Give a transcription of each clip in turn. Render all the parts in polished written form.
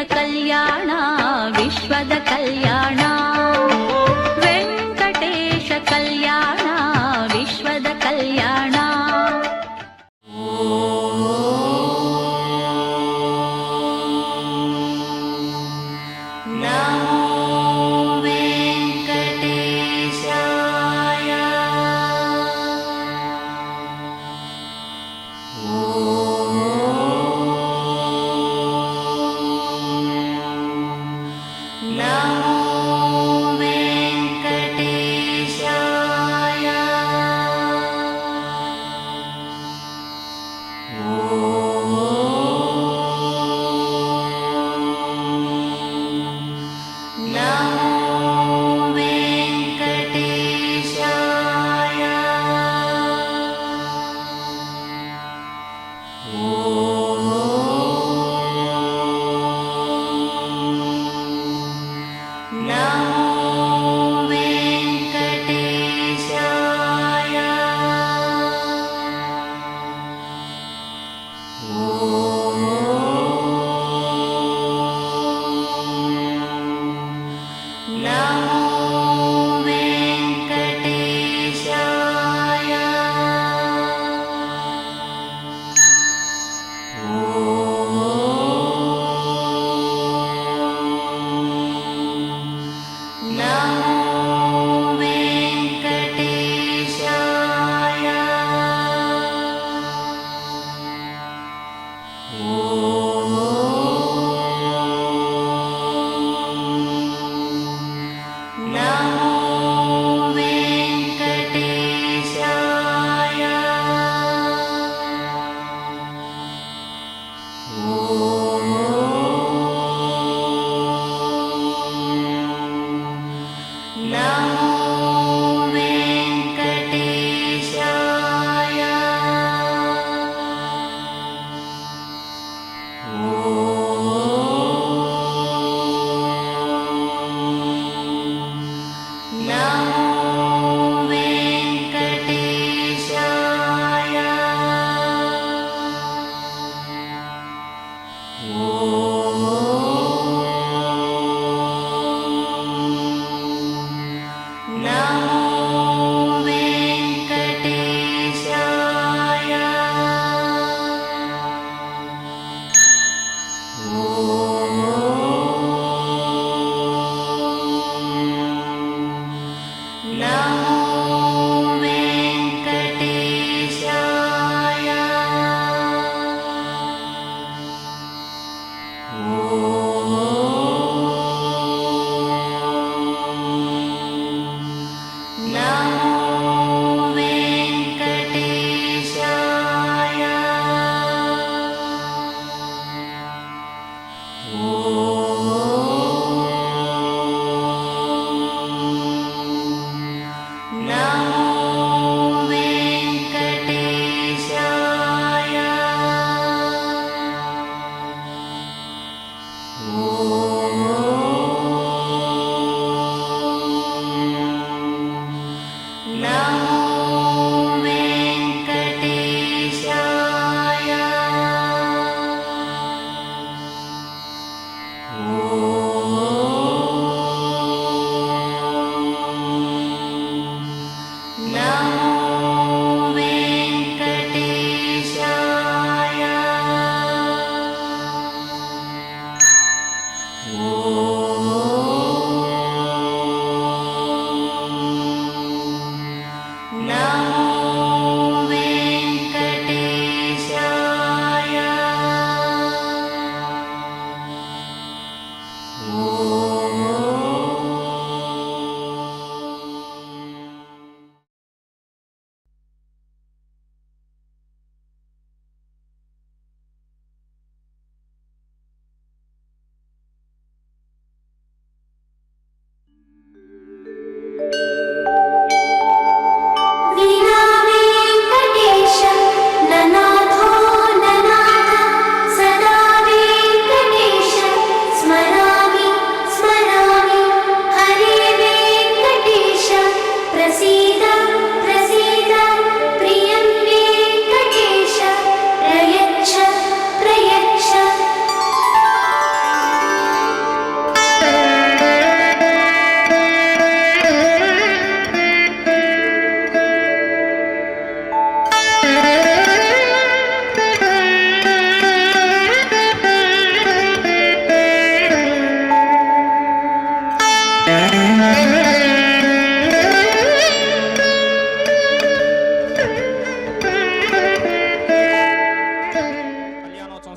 ಕಲ್ಯಾಣ ವಿಶ್ವದ ಕಲ್ಯಾಣ ವೆಂಕಟೇಶ ಕಲ್ಯಾಣ ವಿಶ್ವದ ಕಲ್ಯಾಣ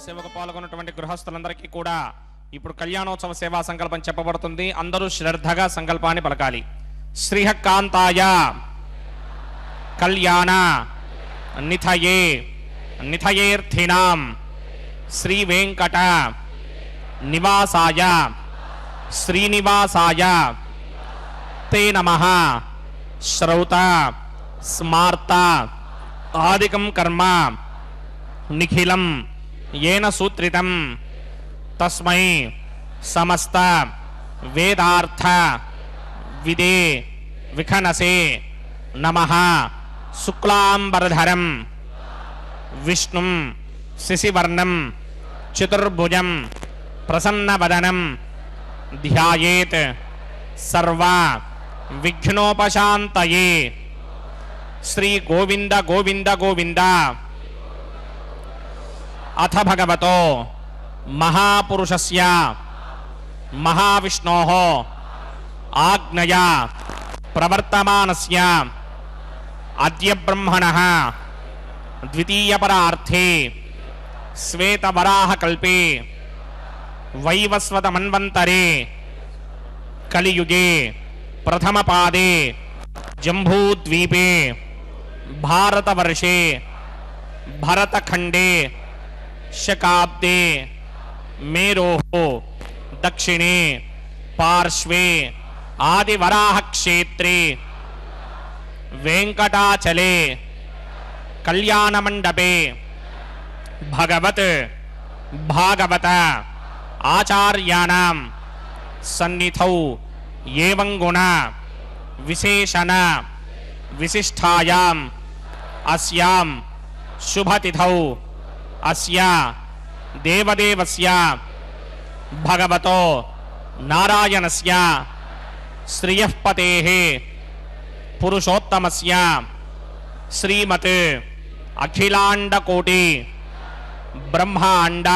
సేవకు పాల్గొన్నటువంటి గృహస్థులందరికీ కూడా ఇప్పుడు కళ్యాణోత్సవ సేవా సంకల్పం చెప్పబడుతుంది. అందరూ శ్రద్ధగా సంకల్పాన్ని పలకాలి. శ్రీహకాంతాయ కళ్యాణ నిథయే నిథయేర్థినాం శ్రీ వెంకట నివాసాయ శ్రీనివాసాయ తే నమః. శ్రౌత స్మార్త ఆదికం కర్మ నిఖిలం येन सूत्रितं तस्मै समस्त वेदार्थ विदे विखनसे नमः. शुक्लांबरधरं विष्णुं शिशिवर्णं चतुर्भुजं प्रसन्नवदनं ध्यायेत् सर्व विघ्नोपशान्तये. श्री गोविंद गोविंद गोविंद. अथ भगवतो महापुरुषस्य महाविष्णोः आज्ञया प्रवर्तमानस्य अद्य ब्रह्मणः द्वितीयपरार्थे श्वेतवराहकल्पे वैवस्वतमन्वन्तरे कलियुगे प्रथमपादे जम्बूद्वीपे भारतवर्षे भरतखण्डे शकाब्दे मेरोः दक्षिणे पार्श्वे आदिवराह क्षेत्रे वेंकटाचले कल्याणमंडपे भगवत भागवत आचार्याणां सन्निधौ एवं गुण विशेषण विशिष्टायाम् अस्यां शुभतिथौ अस्या देवदेवस्य भगवतो नारायणस्य श्रियःपतेः पुरुषोत्तमस्य श्रीमत् अखिलाण्डकोटि ब्रह्माण्ड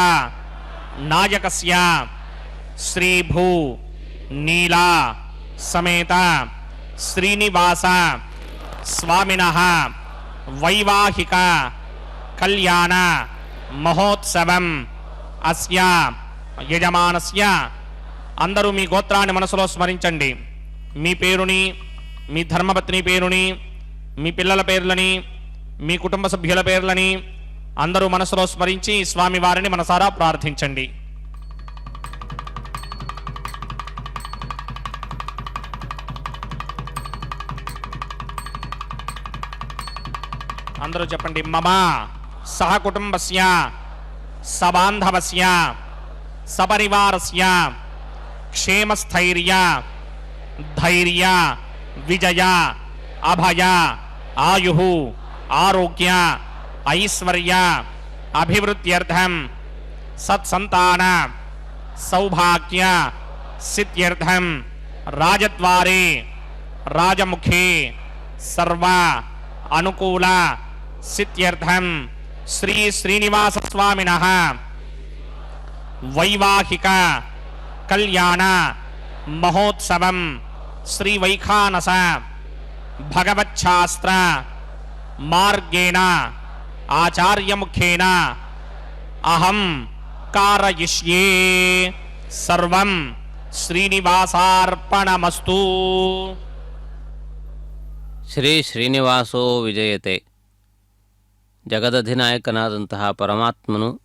नायकस्य श्रीभू नीला समेत श्रीनिवास स्वामिनः वैवाहिक कल्याण మహోత్సవం అస్య యజమానస్య. అందరూ మీ గోత్రాన్ని మనసులో స్మరించండి. మీ పేరుని, మీ ధర్మపత్ని పేరుని, మీ పిల్లల పేర్లని, మీ కుటుంబ సభ్యుల పేర్లని అందరూ మనసులో స్మరించి స్వామివారిని మనసారా ప్రార్థించండి. అందరూ చెప్పండి. మమ సహ కుటుంబస్య సబాంధవస్య సపరివారస్య క్షేమస్థైర్య ధైర్య విజయ అభయ ఆయుః ఆరోగ్య ఐశ్వర్య అభివృద్ధ్యర్థం సత్సంతాన సౌభాగ్య సిద్ధ్యర్థం రాజద్వారే రాజముఖే సర్వ అనుకూల సిద్ధ్యర్థం శ్రీ శ్రీనివాస స్వామినః వైవాహిక కళ్యాణ మహోత్సవం శ్రీ వైఖానస భగవచ్ఛాస్త్ర మార్గేణ ఆచార్యముఖేన అహం కారయిష్యే. సర్వం శ్రీనివాసార్పణమస్తు. ಶ್ರೀ ಶ್ರೀನಿವಾಸೋ ವಿಜಯತೆ. ಜಗದಧಿನಾಯಕನಾದಂತಹ ಪರಮಾತ್ಮನು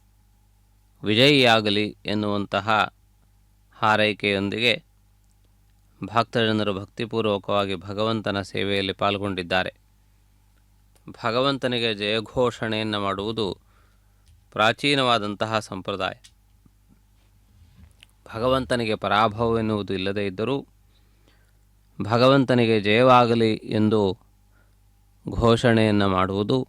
ವಿಜಯಿಯಾಗಲಿ ಎನ್ನುವಂತಹ ಹಾರೈಕೆಯೊಂದಿಗೆ ಭಕ್ತಜನರು ಭಕ್ತಿಪೂರ್ವಕವಾಗಿ ಭಗವಂತನ ಸೇವೆಯಲ್ಲಿ ಪಾಲ್ಗೊಂಡಿದ್ದಾರೆ. ಭಗವಂತನಿಗೆ ಜಯಘೋಷಣೆಯನ್ನು ಮಾಡುವುದು ಪ್ರಾಚೀನವಾದಂತಹ ಸಂಪ್ರದಾಯ. ಭಗವಂತನಿಗೆ ಪರಾಭವವೆನ್ನುವುದು ಇಲ್ಲದೇ ಇದ್ದರೂ ಭಗವಂತನಿಗೆ ಜಯವಾಗಲಿ ಎಂದು ಘೋಷಣೆಯನ್ನು ಮಾಡುವುದು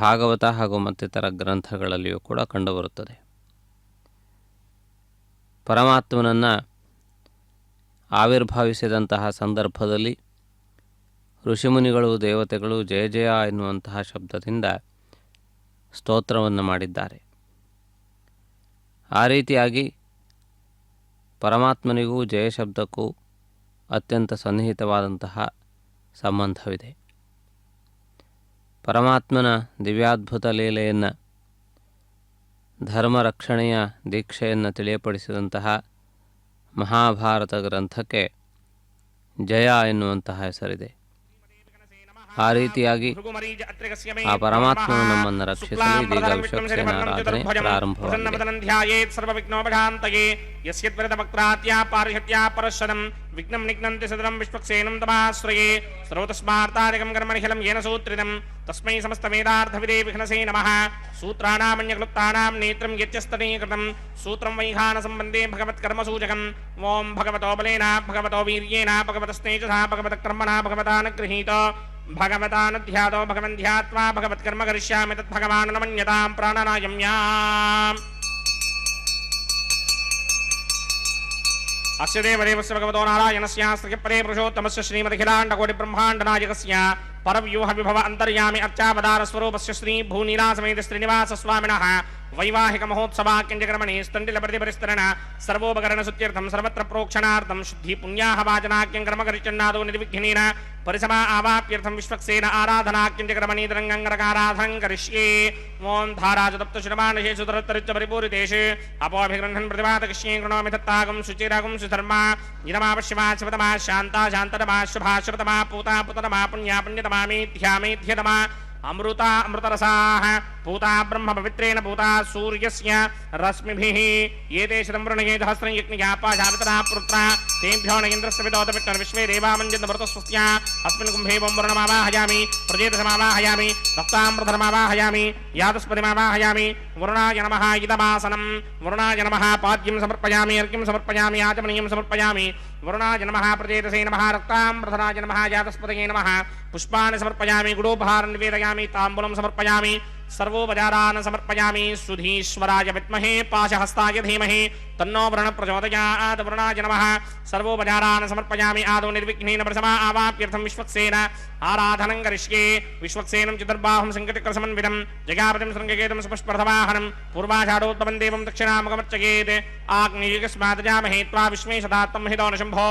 ಭಾಗವತ ಹಾಗೂ ಮತ್ತಿತರ ಗ್ರಂಥಗಳಲ್ಲಿಯೂ ಕೂಡ ಕಂಡುಬರುತ್ತದೆ. ಪರಮಾತ್ಮನನ್ನು ಆವಿರ್ಭಾವಿಸಿದಂತಹ ಸಂದರ್ಭದಲ್ಲಿ ಋಷಿಮುನಿಗಳು ದೇವತೆಗಳು ಜಯ ಜಯ ಎನ್ನುವಂತಹ ಶಬ್ದದಿಂದ ಸ್ತೋತ್ರವನ್ನು ಮಾಡಿದ್ದಾರೆ. ಆ ರೀತಿಯಾಗಿ ಪರಮಾತ್ಮನಿಗೂ ಜಯ ಶಬ್ದಕ್ಕೂ ಅತ್ಯಂತ ಸನ್ನಿಹಿತವಾದಂತಹ ಸಂಬಂಧವಿದೆ. ಪರಮಾತ್ಮನ ದಿವ್ಯಾದ್ಭುತ ಲೀಲೆಯನ್ನು ಧರ್ಮ ರಕ್ಷಣೆಯ ದೀಕ್ಷೆಯನ್ನು ತಿಳಿಯಪಡಿಸಿದಂತಹ ಮಹಾಭಾರತ ಗ್ರಂಥಕ್ಕೆ ಜಯ ಎನ್ನುವಂತಹ ಹೆಸರಿದೆ. ಆ ರೀತಿಯಾಗಿ ಆ ಪರಮಾತ್ಮನು ನಮ್ಮನ್ನು ರಕ್ಷಿಸಲು ಇದೀಗ ವಿಶ್ವಕ್ಸೇನ ಆರಾಧನೆ ಪ್ರಾರಂಭವಾಗಿದೆ. ವಿಘ್ನಂ ನಿಘ್ನಂತಿ ಸದರಂ ವಿಶ್ವಕ್ಸೇನಂ ತಮಾಶ್ರಯೇ ಸರ್ವತಸ್ಮಾರ್ಥಾದಿಕಂ ಕರ್ಮನಿಖಿಲಂ ಯೇನ ಸೂತ್ರಿತಂ ತಸ್ಮೈ ಸಮಸ್ತವೇದಾರ್ಥವಿದೇ ವಿಘ್ನಸೇ ನಮಃ. ಸೂತ್ರಾಣಾಮನ್ಯಕ್ಲುಪ್ತಾನಾಂ ನೇತ್ರಂ ಯಚ್ಯಸ್ತನೀಕೃತಂ ಸೂತ್ರಂ ವೈಖಾನ ಸಂಬಂಧೇ ಭಗವತ್ಕರ್ಮಸೂಚಕಂ. ಓಂ ಭಗವತೋ ಬಲೇನ ಭಗವತೋ ವೀರ್ಯೇಣ ಭಗವತಸ್ತೇಜಸಾ ಭಗವತಕರ್ಮಣಾ ಭಗವತಾನುಗೃಹೀತೋ ಭಗವತಾನುಧ್ಯಾತೋ ಭಗವನ್ ಧ್ಯಾತ್ವಾ ಭಗವತ್ಕರ್ಮ ಕರಿಷ್ಯಾಮಿ ತದ್ಭಗವಾನ್ ನ ಮನ್ಯತಾಂ ಪ್ರಾಣನಾಯಮ್ಯಾಂ. अस्य देवदेवस्य भगवतो नारायणस्य श्रीपदे पुरुषोत्तमस्य श्रीमदखिलाण्डकोटिब्रह्माण्डनायकस्य परव्यूह विभव अन्तर्यामि अर्चावतारस्वरूपस्य श्री भूनीलासमेत श्रीनिवासस्वामिनः वैवाहिक महोत्सवाक्यञ्जकर्मणि स्तण्डिलप्रतिपरिस्तरण सर्वोपकरणशुद्ध्यर्थं सर्वत्र प्रोक्षणार्थं शुद्धि पुण्याः वाचनाख्यं कर्मकरिचन्नादो निर्विघ्नेन परिसमा आवाप्यर्थं विश्वक्सेन आराधनाख्यञ्जकर्मणि तरङ्गङ्गरकाराधनं करिष्ये. ओं धाराजतप्तशुरमानशे सुतरत्तरिच्च परिपूरितेषु अपोऽभिगृह्णन् प्रतिपादयिष्ये कृणोमि तत्तागं सुचिरागं सुधर्मा इदमापश्यमा शिवतमा शान्ता शान्ततमा शुभा शुभतमा पूता पुततमा पुण्या पुण्यतमा मेध्यामेध्यतमा अमृता अमृतरसाः पूता ब्रह्म पवित्रेण पूता सूर्यस्य रश्मिभिः एते शतं वृणये सहस्रं यज्ञयापाशावितरा पुत्रा तेभ्यो न इन्द्रस्य विदोतपिट्टन् विश्वे देवामञ्जन्तमृतस्वस्या अस्मिन् कुम्भे वं वरुणमावाहयामि प्रजेतसमावाहयामि रक्तामृतमावाहयामि यादस्पतिमावाहयामि वरुणाय नमः इदमासनं वरुणाय नमः पाद्यं समर्पयामि अर्घ्यं समर्पयामि आचमनीयं समर्पयामि वरुणाय नमः प्रजेतसे नमः रक्तामृतनाय नमः यादस्पतये नमः पुष्पाणि समर्पयामि गुडोपहारं निवेदयामि ताम्बूलं समर्पयामि सर्वोपचारान् समर्पयामि. सुधीश्वराय विद्महे पाशहस्ताय धीमहि तन्नो वरुणः प्रचोदयात्. वरुणाय नमः सर्वोपचारान् समर्पयामि. आदौ निर्विघ्नेन प्रथमा आवाप्यर्थं विश्वक्सेन आराधनं करिष्ये. विश्वक्सेनं चतुर्बाहुं सङ्कटिकरसमन्वितं जगापतिं शृङ्गकेतुं सुपुष्परथवाहनं पूर्वाषाढोद्भवं देवं दक्षिणामुखमर्चयेत्. आग्नेयस्मादजामहे त्वा विश्वे सदात्तं हितो न शम्भो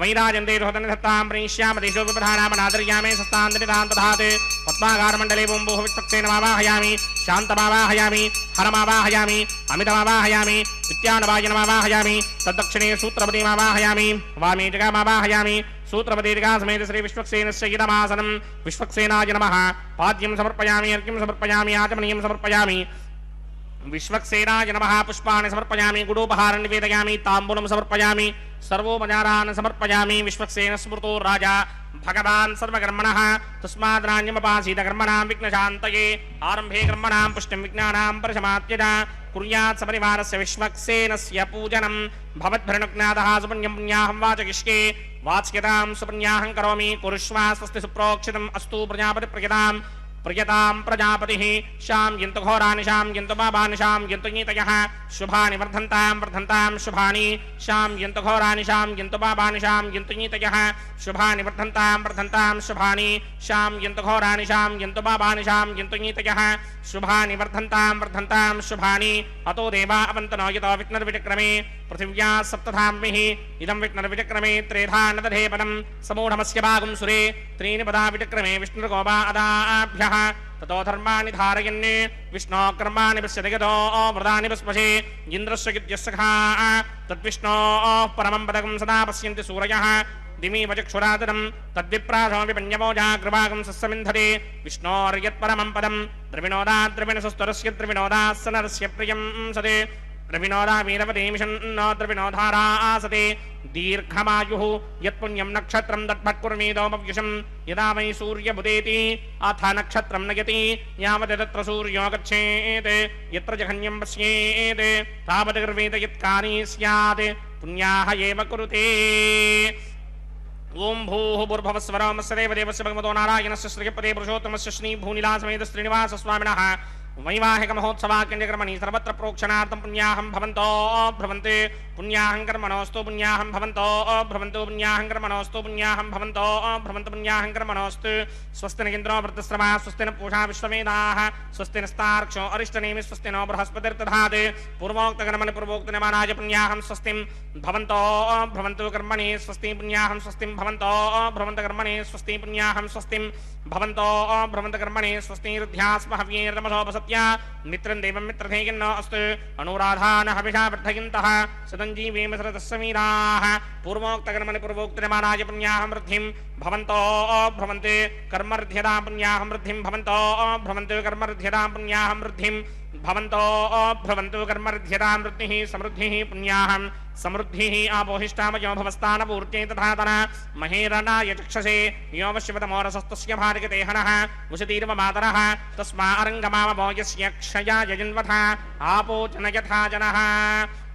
वैराजन्ते रोहतनिधत्तां प्रणीष्यामि देशो विपधानामनादर्यामे सस्तान्दनितां दधात्. पद्माकारमण्डले बोम्बोः विश्वक्सेनमावाहयामि शान्तमावाहयामि हरमावाहयामि अमितमावाहयामि विद्यानवायनमावाहयामि तद्दक्षिणे सूत्रपतिमावाहयामि वामे जगामावाहयामि सूत्रपतिर्गा समेत श्री विश्वक्सेनस्य इदमासनं. विश्वक्सेनाय नमः पाद्यं समर्पयामि अर्घ्यं समर्पयामि आचमनीयं समर्पयामि. विश्वक्सेनाय नमः पुष्पाणि समर्पयामि गुडोपहारं निवेदयामि ताम्बूलं समर्पयामि सर्वोपचारान् समर्पयामि. विश्वक्सेन स्मृतो राजा भगवान् सर्वकर्मणः तस्माद्राज्यमपासीत कर्मणां विघ्नशान्तये. आरम्भे कर्मणां पुष्टिं विघ्नानां परशमात्यज कुर्यात् सपरिवारस्य विश्वक्सेनस्य पूजनं. भवद्भरणज्ञातः सुपुण्यं पुण्याहं वाचयिष्ये वाच्यतां सुपुण्याहं करोमि. कुरुष्वा स्वस्ति सुप्रोक्षितम् अस्तु प्रजापतिप्रियताम् प्रियतां प्रजापतिः. शां यन्तु घोरानि शां यन्तु पापानि शां यन्तु नीतयः शुभानि वर्धन्तां वर्धन्तां शुभानि. शां यन्तु घोरानि शां यन्तु पापानि शां यन्तु नीतयः शुभानि वर्धन्तां वर्धन्तां शुभानि. शां यन्तु घोरानि शां यन्तु पापानि शां यन्तु नीतयः शुभानि वर्धन्तां वर्धन्तां शुभानि. अतो देवा अवन्तनो यतो विघ्नर्विचक्रमे पृथिव्या सप्तधाम्भिः इदं विघ्नर्विचक्रमे त्रेधा न दधे पदं समूढमस्य भागं सुरे त्रीणि पदा विचक्रमे विष्णुर्गोपा अदाभ्यः. ततो धर्माणि धारयन् विष्णो कर्माणि पश्यति गतो व्रतानि पस्पशे इन्द्रस्य गिद्यस्सखा तद्विष्णोः परमं पदकं सदा पश्यन्ति सूरयः. दिमीव चक्षुरातनं तद्विप्रासो विपन्यमोजाग्रभागं सस्समिन्धते विष्णोर्यत्परमं पदं द्रविणोदाद्रविणसुस्तरस्य द्रविणोदास्य नरस्य प्रियं सते द्रविणोदा वीरपतिमिषन्नो द्रविणोधारा आसते. दीर्घमायुः यत्पुण्यं नक्षत्रं दद्भट्कुर्मीदोमव्युषं यदा वै सूर्यबुदेति अथ नक्षत्रं नयति यावत् तत्र सूर्यो गच्छेत् यत्र जघन्यं पश्येत् तावत् गर्वेत यत्कार्ये स्यात् पुण्याः एव कुरुते. ओं भूः भूर्भुवस्वरमस्य देवदेवस्य भगवतो नारायणस्य श्रीपदे पुरुषोत्तमस्य श्री भूनीलासमेत श्रीनिवासस्वामिनः वैवाहिक महोत्सवाक्यञ्जकर्मणि सर्वत्र प्रोक्षणार्थं पुण्याहं भवन्तो भ्रवन्ते. पुण्याहं कर्मणोऽस्तु पुण्याहं भवन्तो भ्रवन्तु पुण्याहं कर्मणोऽस्तु पुण्याहं भवन्तो भ्रवन्तु पुण्याहं कर्मणोऽस्तु. स्वस्ति न इन्द्रो वृद्धश्रवा स्वस्ति न पूषा विश्ववेदाः स्वस्ति नस्तार्क्ष्यो अरिष्टनेमि स्वस्ति नो बृहस्पतिर्दधात्. पूर्वोक्तकर्मणि पूर्वोक्तनियमानाय पुण्याहं स्वस्तिं भवन्तो भ्रवन्तु कर्मणि स्वस्ति पुण्याहं स्वस्तिं भवन्तो भ्रवन्तु कर्मणि स्वस्ति पुण्याहं स्वस्तिं भवन्तो भ्रवन्तु कर्मणि स्वस्तिर्ध्यास्महव्येर्नमसो ಶುತೋತ್ಯ ಮಿತ್ರಂ ದೇವಂ ಮಿತ್ರಧೇಯನ್ನೋ ಅಸ್ತು ಅನುರಾಧಾನ ಹವಿಷಾ ವರ್ಧಯಂತಃ ಸದಂಜೀವೇಮ ಸರತಸ್ಸಮೀರಾಃ ಪೂರ್ವೋಕ್ತಕರ್ಮಣಿ ಪೂರ್ವೋಕ್ತಮಾನಾಯ ಪುಣ್ಯಾಹಂ ವೃದ್ಧಿಂ ಭವಂತೋ ಭವಂತೆ ಕರ್ಮರ್ಧ್ಯತಾಂ ಪುಣ್ಯಾಹಂ ವೃದ್ಧಿಂ ಭವಂತೋ ಭವಂತು ಕರ್ಮರ್ಧ್ಯತಾಂ ಪುಣ್ಯಾಹಂ ವೃದ್ಧಿಂ ಭವಂತೋ ಭವಂತು ಕರ್ಮರ್ಧ್ಯತಾಂ ವೃದ್ಧಿಃ ಸಮೃದ್ಧಿಃ ಪುಣ್ಯಾಹಂ ಸಮೃದ್ಧಿಃ ಆಪೋಹಿಷ್ಟಾಮಯೋ ಭವಸ್ಥಾನಪೂರ್ತ್ಯೈ ತಥಾತನ ಮಹೇರಣಾಯ ಚಕ್ಷಸೆ ಯೋಮಶಿವತಮೋರಸಸ್ತಸ್ಯ ಭಾರಗತೆ ಹನಃ ಉಷತೀರ್ವ ಮಾತರಃ ತಸ್ಮಾ ಅರಂಗಮಾವಭೋ ಯಸ್ಯ ಕ್ಷಯಾಯ ಜನ್ವಥ ಆಪೋಚನ ಯಥಾ ಜನಃ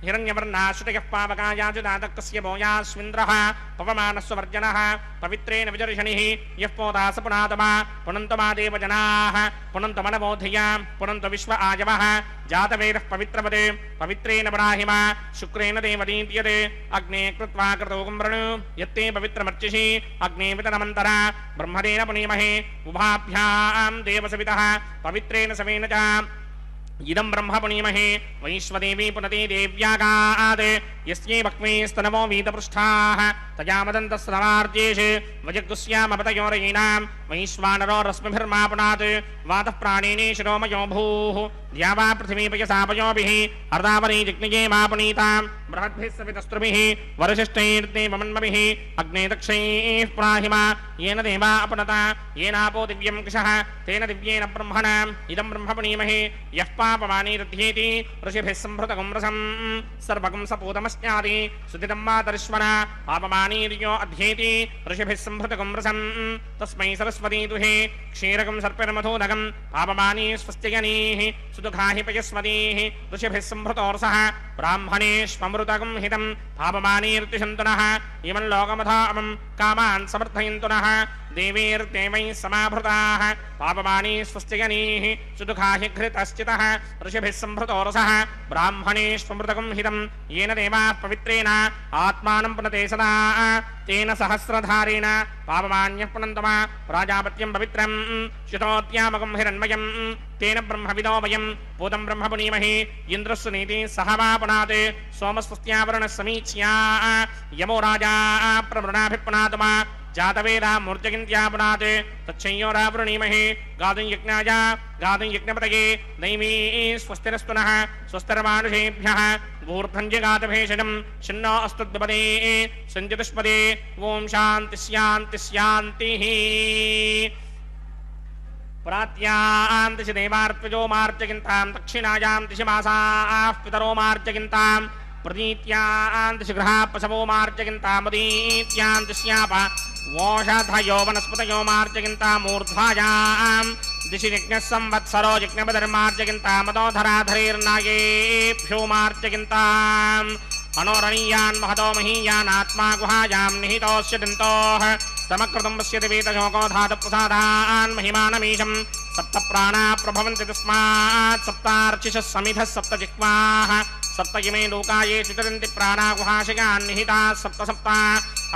ಹಿರಣ್ಯवर्णाश्रुतयः पावकायाजुदादक्कस्य भोयास्विन्द्रः पवमानस्वर्जनः पवित्रेण विजर्षणिः यः पोदास पुनातमा पुनन्तमा देवजनाः पुनन्तमनबोधया पुनन्त विश्व आयवः जातवेदः पवित्रपदे पवित्रेण ब्राहिमा शुक्रेण देवदीत्यते अग्ने कृत्वा कृतोगं वृणु यत्ते पवित्रमर्चिषि अग्ने वितरमन्तरा ब्रह्मदेन पुनीमहे उभाभ्यां देवसवितः पवित्रेण समेन च इदं ब्रह्म पुनीमहे वैश्वदेवी पुनते देव्यागात् यस्यै भक्मे स्तनवो वीतपृष्ठाः तया मदन्तस्तनवार्जेषु वजगुस्यामपतयोरयीनां वैश्वानरो रश्मिभिर्मा पुनात् वातः प्राणेने शिरोमयो भूः द्यावा पृथिवी पयसापयोभिः अर्धावरी जिग्निये मा पुनीतां बृहद्भिः सवितस्त्रुभिः वरशिष्टैर्देवमन्मभिः अग्ने दक्षैः प्राहिमा येन देवा अपनता येनापो दिव्यं कृशः तेन दिव्येन ब्रह्मणा इदं ब्रह्म पुनीमहे यः पापमानी दध्येति ऋषिभिः सम्भृतकं रसं सर्वकं सपूतमस्यादि सुदितं मातरिश्वना पापमानीर्यो अध्येति ऋषिभिः सम्भृतकं रसं तस्मै सरस्वती दुहे क्षीरकं सर्पिर्मधोदकं पापमानी स्वस्त्यगनीः सुदुःखाहि पयस्वतीः ऋषिभिः सम्भृतोर्सः ब्राह्मणेष्वमृतकं हितं पापमानीर्तिशन्तुनः इमं लोकमथामं कामान् समर्थयन्तु नः देवीर्देवैः समाभृताः पापमानी स्वस्त्यगनीः सुदुःखाहि घृतश्चितः ऋषिभिः सम्भृतोरसः ब्राह्मणेष्वमृतकं हितं येन देवाः पवित्रेण आत्मानं पुनते सदा तेन सहस्रधारेण पापमान्यः पुनन्तमा प्राजापत्यं पवित्रं शुतोत्यामकं हिरण्मयं तेन ब्रह्मविदो वयं पूतं ब्रह्म पुनीमहे इन्द्रस्य नीति सह वा पुनात् सोमस्वस्त्यावरणः समीच्या यमो राजा प्रवृणाभिपुनातमा जातवेदा मूर्जगिन्त्यापुनात् तच्छंयोरावृणीमहे गातुं यज्ञाय गातुं यज्ञपतये दैवी स्वस्तिरस्तु नः स्वस्तिर्मानुषेभ्यः ऊर्ध्वञ्जगातभेषजं छिन्नो अस्तुद्विपदे सञ्जतुष्पदे ॐ शान्ति शान्ति शान्तिः प्रात्यां दिशि देवार्त्वजो मार्जगिन्तां दक्षिणायां दिशि मासाः पितरो मार्जगिन्तां प्रतीत्यां दिशि गृहाः पशवो मार्जगिन्तां मदीत्यां दिश्याप वोषधयो वनस्पतयो मार्जगिन्तां मूर्ध्वायां दिशि यज्ञः संवत्सरो यज्ञपतिर्मार्जगिन्तां मदोधराधरेर्नागेभ्यो मार्जगिन्ताम् अनोरणीयान् महतो महीयान् आत्मा गुहायां निहितोऽस्य दन्तोः तमकृतं पश्यति वेतशोको धातुप्रसादान् महिमानमीशं सप्त प्राणा प्रभवन्ति तस्मात् सप्तार्चिषः समिधः सप्त जिह्वाः सप्त इमे लोकाये चितरन्ति प्राणा गुहाशयान् निहिताः सप्त सप्ता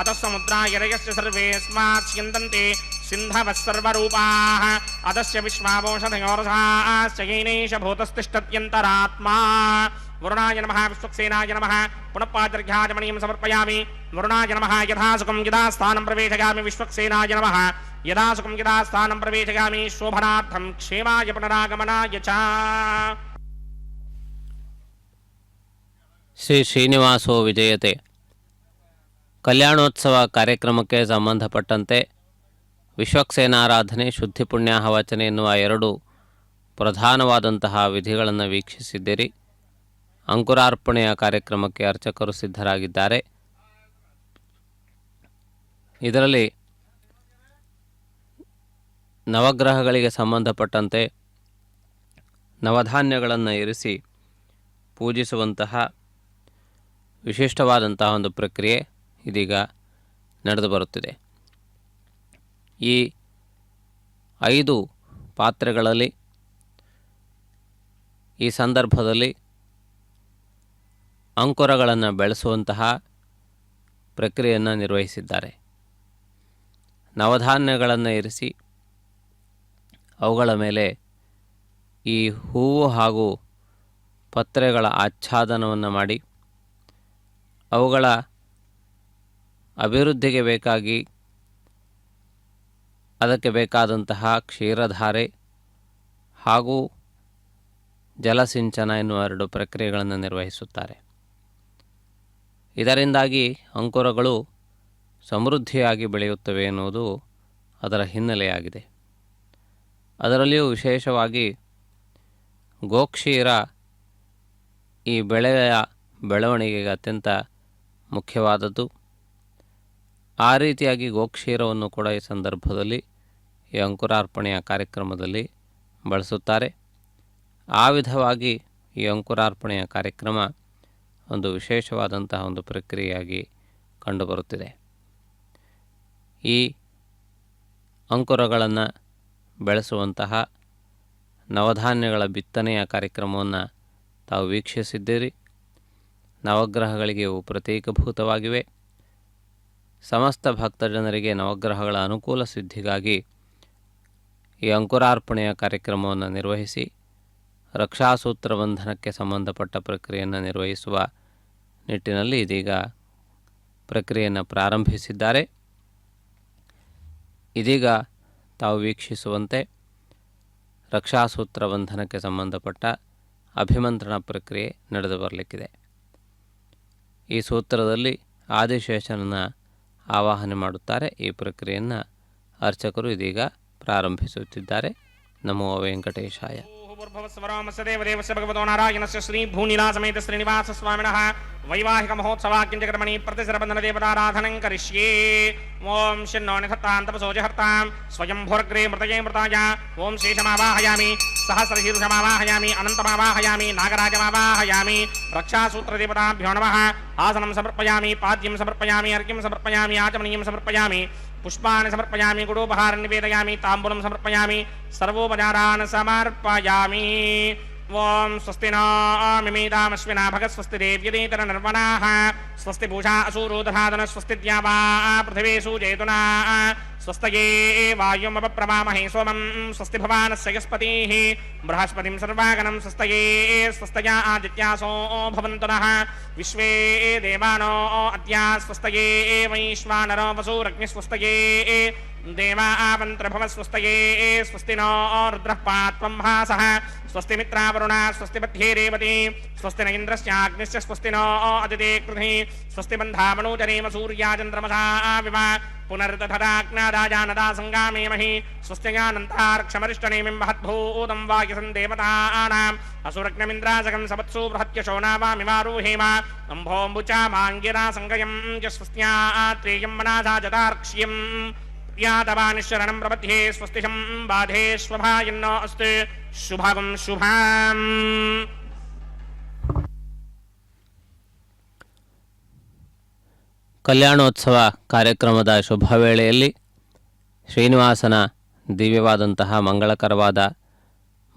अतः समुद्रायरयस्य सर्वेऽस्मात् स्यन्दन्ते सिन्धवः सर्वरूपाः अतस्य विश्वावोषधयोरसाश्च येनैष भूतस्तिष्ठत्यन्तरात्मा वरुणाय नमः विश्वक्सेनाय नमः पुनः पादर्घ्याचमणीं समर्पयामि वरुणाय नमः यथा सुखं यदा स्थानं प्रवेशयामि विश्वक्सेनाय नमः यदा सुखं यदा स्थानं प्रवेशयामि शोभनार्थं क्षेमाय पुनरागमनाय च ಶ್ರೀ ಶ್ರೀನಿವಾಸೋ ವಿಜಯತೆ ಕಲ್ಯಾಣೋತ್ಸವ ಕಾರ್ಯಕ್ರಮಕ್ಕೆ ಸಂಬಂಧಪಟ್ಟಂತೆ ವಿಶ್ವಕ್ಸೇನಾರಾಧನೆ ಶುದ್ಧಿ ಪುಣ್ಯಾಹವಚನೆ ಎನ್ನುವ ಎರಡು ಪ್ರಧಾನವಾದಂತಹ ವಿಧಿಗಳನ್ನು ವೀಕ್ಷಿಸಿದ್ದೀರಿ. ಅಂಕುರಾರ್ಪಣೆಯ ಕಾರ್ಯಕ್ರಮಕ್ಕೆ ಅರ್ಚಕರು ಸಿದ್ಧರಾಗಿದ್ದಾರೆ. ಇದರಲ್ಲಿ ನವಗ್ರಹಗಳಿಗೆ ಸಂಬಂಧಪಟ್ಟಂತೆ ನವಧಾನ್ಯಗಳನ್ನು ಇರಿಸಿ ಪೂಜಿಸುವಂತಹ ವಿಶಿಷ್ಟವಾದಂತಹ ಒಂದು ಪ್ರಕ್ರಿಯೆ ಇದೀಗ ನಡೆದು ಬರುತ್ತಿದೆ. ಈ 5 ಪಾತ್ರೆಗಳಲ್ಲಿ ಈ ಸಂದರ್ಭದಲ್ಲಿ ಅಂಕುರಗಳನ್ನು ಬೆಳೆಸುವಂತಹ ಪ್ರಕ್ರಿಯೆಯನ್ನು ನಿರ್ವಹಿಸಿದ್ದಾರೆ. ನವಧಾನ್ಯಗಳನ್ನು ಇರಿಸಿ ಅವುಗಳ ಮೇಲೆ ಈ ಹೂವು ಹಾಗೂ ಪತ್ರೆಗಳ ಆಚ್ಛಾದನವನ್ನು ಮಾಡಿ ಅವುಗಳ ಅಭಿವೃದ್ಧಿಗೆ ಬೇಕಾಗಿ ಅದಕ್ಕೆ ಬೇಕಾದಂತಹ ಕ್ಷೀರಧಾರೆ ಹಾಗೂ ಜಲಸಿಂಚನ ಎನ್ನುವ 2 ಪ್ರಕ್ರಿಯೆಗಳನ್ನು ನಿರ್ವಹಿಸುತ್ತಾರೆ. ಇದರಿಂದಾಗಿ ಅಂಕುರಗಳು ಸಮೃದ್ಧಿಯಾಗಿ ಬೆಳೆಯುತ್ತವೆ ಎನ್ನುವುದು ಅದರ ಹಿನ್ನೆಲೆಯಾಗಿದೆ. ಅದರಲ್ಲಿಯೂ ವಿಶೇಷವಾಗಿ ಗೋಕ್ಷೀರ ಈ ಬೆಳೆಯ ಬೆಳವಣಿಗೆಗೆ ಅತ್ಯಂತ ಮುಖ್ಯವಾದದ್ದು. ಆ ರೀತಿಯಾಗಿ ಗೋಕ್ಷೀರವನ್ನು ಕೂಡ ಈ ಸಂದರ್ಭದಲ್ಲಿ ಈ ಅಂಕುರಾರ್ಪಣೆಯ ಕಾರ್ಯಕ್ರಮದಲ್ಲಿ ಬಳಸುತ್ತಾರೆ. ಆ ವಿಧವಾಗಿ ಈ ಅಂಕುರಾರ್ಪಣೆಯ ಕಾರ್ಯಕ್ರಮ ಒಂದು ವಿಶೇಷವಾದಂತಹ ಒಂದು ಪ್ರಕ್ರಿಯೆಯಾಗಿ ಕಂಡುಬರುತ್ತಿದೆ. ಈ ಅಂಕುರಗಳನ್ನು ಬೆಳೆಸುವಂತಹ ನವಧಾನ್ಯಗಳ ಬಿತ್ತನೆಯ ಕಾರ್ಯಕ್ರಮವನ್ನು ತಾವು ವೀಕ್ಷಿಸಿದ್ದೀರಿ. ನವಗ್ರಹಗಳಿಗೆ ಇವು ಪ್ರತೀಕಭೂತವಾಗಿವೆ. ಸಮಸ್ತ ಭಕ್ತಜನರಿಗೆ ನವಗ್ರಹಗಳ ಅನುಕೂಲ ಸಿದ್ಧಿಗಾಗಿ ಈ ಅಂಕುರಾರ್ಪಣೆಯ ಕಾರ್ಯಕ್ರಮವನ್ನು ನಿರ್ವಹಿಸಿ ರಕ್ಷಾಸೂತ್ರ ಬಂಧನಕ್ಕೆ ಸಂಬಂಧಪಟ್ಟ ಪ್ರಕ್ರಿಯೆಯನ್ನು ನಿರ್ವಹಿಸುವ ನಿಟ್ಟಿನಲ್ಲಿ ಇದೀಗ ಪ್ರಕ್ರಿಯೆಯನ್ನು ಪ್ರಾರಂಭಿಸಿದ್ದಾರೆ. ಇದೀಗ ತಾವು ವೀಕ್ಷಿಸುವಂತೆ ರಕ್ಷಾಸೂತ್ರ ಬಂಧನಕ್ಕೆ ಸಂಬಂಧಪಟ್ಟ ಅಭಿಮಂತ್ರಣ ಪ್ರಕ್ರಿಯೆ ನಡೆದು ಬರಲಿಕ್ಕಿದೆ. ಈ ಸೂತ್ರದಲ್ಲಿ ಆದಿಶೇಷನನ್ನು ಆವಾಹನೆ ಮಾಡುತ್ತಾರೆ. ಈ ಪ್ರಕ್ರಿಯೆಯನ್ನು ಅರ್ಚಕರು ಇದೀಗ ಪ್ರಾರಂಭಿಸುತ್ತಿದ್ದಾರೆ. ನಮೋ ವೆಂಕಟೇಶಾಯ. ದೇವದೇವಸ್ಯ ಭಗವತೋ ನಾರಾಯಣಸ್ಯ ಶ್ರೀ ಭೂನಿಲಾ ಸಮೇತ ಶ್ರೀನಿವಾಸ ಸ್ವಾಮಿನಃ ವೈವಾಹಿಕ ಮಹೋತ್ಸವಾಕ್ಯಂಚಕರ್ಮಣಿ ಪ್ರತಿಸರಬಂಧನ ದೇವತಾರಾಧನಂ ಕರಿಷ್ಯೇ. ಓಂ ಶನ್ನೋ ನಿಧತ್ತಾಂ ತಪಸೋ ಜಹರ್ತಾಂ ಸ್ವಯಂ ಭೋರಗ್ರೇ ಮೃತಯೇ ಮೃತಾಯ. ಓಂ ಶೇಷಮಾವಾಹಯಾಮಿ, ಸಹಸ್ರಶೀರ್ಷಮಾವಾಹಯಾಮಿ, ಅನಂತಮಾವಾಹಯಾಮಿ, ನಾಗರಾಜಮಾವಾಹಯಾಮಿ. ರಕ್ಷಾಸೂತ್ರದೇವತಾಭ್ಯೋ ನಮಃ. ಆಸನಂ ಸಮರ್ಪಯಾಮಿ, ಪಾದ್ಯಂ ಸಮರ್ಪಯಾಮಿ, ಅರ್ಘ್ಯಂ ಸಮರ್ಪಯಾಮಿ, ಆಚಮನೀಯಂ ಸಮರ್ಪಯಾಮಿ, ಪುಷ್ಪಾಣಿ ಸಮರ್ಪಯಾಮಿ, ಗುಡೋಪಹಾರ ನಿವೇದಯಾಮಿ, ತಾಂಬೂಲಂ ಸಮರ್ಪಯಾಮಿ, ಸರ್ವೋಪಚಾರಾನ್ ಸಮರ್ಪಯಾಮಿ. ಓಂ ಸ್ವಸ್ತಿ ನ ಮಿಮೀತಾಮಶ್ವಿನಾ ಭಗತ್ ಸ್ವಸ್ತಿ ದೇವ್ಯದೇತರ ನಿರ್ವಣಾಃ ಸ್ವಸ್ತಿ ಭೂಷಾ ಅಸೂರೋ ದಧಾತನ ಸ್ವಸ್ತಿ ದ್ಯಾವಾ ಪೃಥಿವೀಷು ಜೇತುನಾ ಸ್ವಸ್ತಯೇ ವಾಯುಮಪಪ್ರವಾಮಹೇ ಸೋಮಂ ಸ್ವಸ್ತಿ ಭವಾನಸ್ಯ ಯಸ್ಪತಿಃ ಬೃಹಸ್ಪತಿಂ ಸರ್ವಾಗಣಂ ಸ್ವಸ್ತಯೇ ಸ್ವಸ್ತಯಾ ಆದಿತ್ಯಾಸೋ ಭವಂತು ನಃ ವಿಶ್ವೇ ದೇವಾನೋ ಅದ್ಯಾ ಸ್ವಸ್ತಯೇ ವೈಶ್ವಾನರೋ ವಸೂರಗ್ನಿ ಸ್ವಸ್ತಯೇ ದೇವಾ ಆವಂತ್ರಭವ ಸ್ವಸ್ತಯೇ ಸ್ವಸ್ತಿ ನೋ ರುದ್ರಃ ಪಾತ್ವಂ ಭಾಸಃ ಸ್ವಸ್ತಿ ಮಿತ್ರಾವರುಣ ಸ್ವಸ್ತಿ ಮಧ್ಯೇ ರೇವತಿ ಸ್ವಸ್ತಿ ನ ಇಂದ್ರಸ್ಯಾಗ್ನಿಶ್ಚ ಸ್ವಸ್ತಿ ನೋ ಅದಿತಿ ಕೃಧಿ ಸ್ವಸ್ತಿ ಬಂಧಾಮನೂಜರೇಮ ಸೂರ್ಯಾಚಂದ್ರಮಸಾ ವಿವ ಪುನರ್ದಧರಾಜ್ಞಾದಾಜಾನದಾ ಸಂಗಾಮೇಮಹಿ ಸ್ವಸ್ತ್ಯಗಾನಂತಾರ್ಕ್ಷಮರಿಷ್ಟನೇಮಿಂ ಮಹದ್ಭೂತಂ ವಾಕ್ಯಸಂ ದೇವತಾನಾಂ ಅಸುರಗ್ನಮಿಂದ್ರಾಜಗಂ ಸವತ್ಸು ಬೃಹತ್ಯಶೋ ನಾವಾಮಿವಾರುಹೇಮ ಅಂಭೋಂಬುಚಾ ಮಾಂಗಿರಾ ಸಂಗಯಂ ಚ ಸ್ವಸ್ತ್ಯಾತ್ರೇಯಂ ಮನಾಸಾ ಜತಾರ್ಕ್ಷ್ಯಂ ಯಾತವಾನಿಶರಣಂ ಪ್ರಪದ್ಯೆ ಸ್ವಸ್ತಿಶಂ ಬಾಧೇಶ್ವಭಾಯನ್ನೋ ಅಸ್ತು ಶುಭಗಂ ಶುಭಾಂ. ಕಲ್ಯಾಣೋತ್ಸವ ಕಾರ್ಯಕ್ರಮದ ಶುಭ ವೇಳೆಯಲ್ಲಿ ಶ್ರೀನಿವಾಸನ ದಿವ್ಯವಾದಂತಹ ಮಂಗಳಕರವಾದ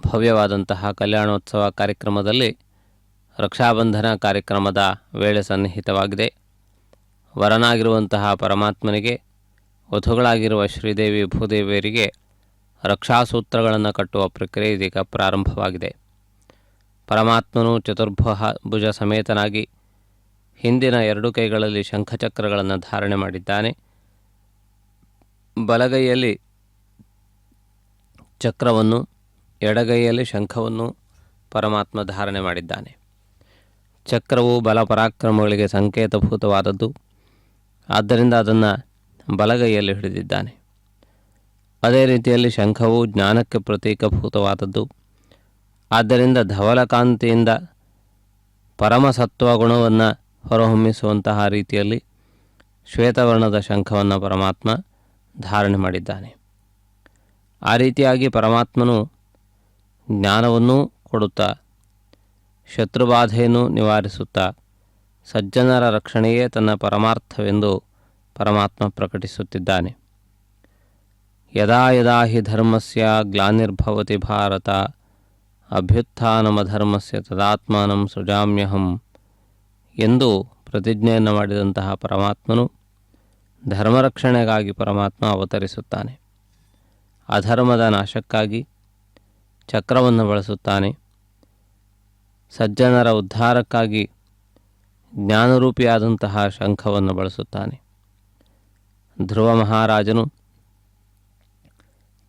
ಭವ್ಯವಾದಂತಹ ಕಲ್ಯಾಣೋತ್ಸವ ಕಾರ್ಯಕ್ರಮದಲ್ಲಿ ರಕ್ಷಾಬಂಧನ ಕಾರ್ಯಕ್ರಮದ ವೇಳೆ ಸನ್ನಿಹಿತವಾಗಿದೆ. ವರನಾಗಿರುವಂತಹ ಪರಮಾತ್ಮನಿಗೆ ವಧುಗಳಾಗಿರುವ ಶ್ರೀದೇವಿ ಭೂದೇವಿಯರಿಗೆ ರಕ್ಷಾಸೂತ್ರಗಳನ್ನು ಕಟ್ಟುವ ಪ್ರಕ್ರಿಯೆ ಇದೀಗ ಪ್ರಾರಂಭವಾಗಿದೆ. ಪರಮಾತ್ಮನು ಚತುರ್ಭುಜ ಸಮೇತನಾಗಿ ಹಿಂದಿನ 2 ಕೈಗಳಲ್ಲಿ ಶಂಖಚಕ್ರಗಳನ್ನು ಧಾರಣೆ ಮಾಡಿದ್ದಾನೆ. ಬಲಗೈಯಲ್ಲಿ ಚಕ್ರವನ್ನು, ಎಡಗೈಯಲ್ಲಿ ಶಂಖವನ್ನು ಪರಮಾತ್ಮ ಧಾರಣೆ ಮಾಡಿದ್ದಾನೆ. ಚಕ್ರವು ಬಲ ಪರಾಕ್ರಮಗಳಿಗೆ ಸಂಕೇತಭೂತವಾದದ್ದು. ಆದ್ದರಿಂದ ಅದನ್ನು ಬಲಗೈಯಲ್ಲಿ ಹಿಡಿದಿದ್ದಾನೆ. ಅದೇ ರೀತಿಯಲ್ಲಿ ಶಂಖವು ಜ್ಞಾನಕ್ಕೆ ಪ್ರತೀಕಭೂತವಾದದ್ದು. ಆದ್ದರಿಂದ ಧವಲಕಾಂತಿಯಿಂದ ಪರಮಸತ್ವ ಗುಣವನ್ನು ಹೊರಹೊಮ್ಮಿಸುವಂತಹ ರೀತಿಯಲ್ಲಿ ಶ್ವೇತವರ್ಣದ ಶಂಖವನ್ನು ಪರಮಾತ್ಮ ಧಾರಣೆ ಮಾಡಿದ್ದಾನೆ. ಆ ರೀತಿಯಾಗಿ ಪರಮಾತ್ಮನು ಜ್ಞಾನವನ್ನೂ ಕೊಡುತ್ತಾ, ಶತ್ರುಬಾಧೆಯನ್ನು ನಿವಾರಿಸುತ್ತಾ, ಸಜ್ಜನರ ರಕ್ಷಣೆಯೇ ತನ್ನ ಪರಮಾರ್ಥವೆಂದು ಪರಮಾತ್ಮ ಪ್ರಕಟಿಸುತ್ತಿದ್ದಾನೆ. ಯದಾ ಯದಾ ಹಿ ಧರ್ಮಸ್ಯ ಗ್ಲಾನಿರ್ಭವತಿ ಭಾರತ ಅಭ್ಯುತ್ಥಾನಮಧರ್ಮಸ್ಯ ತದಾತ್ಮಾನಂ ಸೃಜಾಮ್ಯಹಂ ಎಂದು ಪ್ರತಿಜ್ಞೆಯನ್ನು ಮಾಡಿದಂತಹ ಪರಮಾತ್ಮನು ಧರ್ಮರಕ್ಷಣೆಗಾಗಿ ಪರಮಾತ್ಮ ಅವತರಿಸುತ್ತಾನೆ. ಅಧರ್ಮದ ನಾಶಕ್ಕಾಗಿ ಚಕ್ರವನ್ನು ಬಳಸುತ್ತಾನೆ. ಸಜ್ಜನರ ಉದ್ಧಾರಕ್ಕಾಗಿ ಜ್ಞಾನರೂಪಿಯಾದಂತಹ ಶಂಖವನ್ನು ಬಳಸುತ್ತಾನೆ. ಧ್ರುವ ಮಹಾರಾಜನು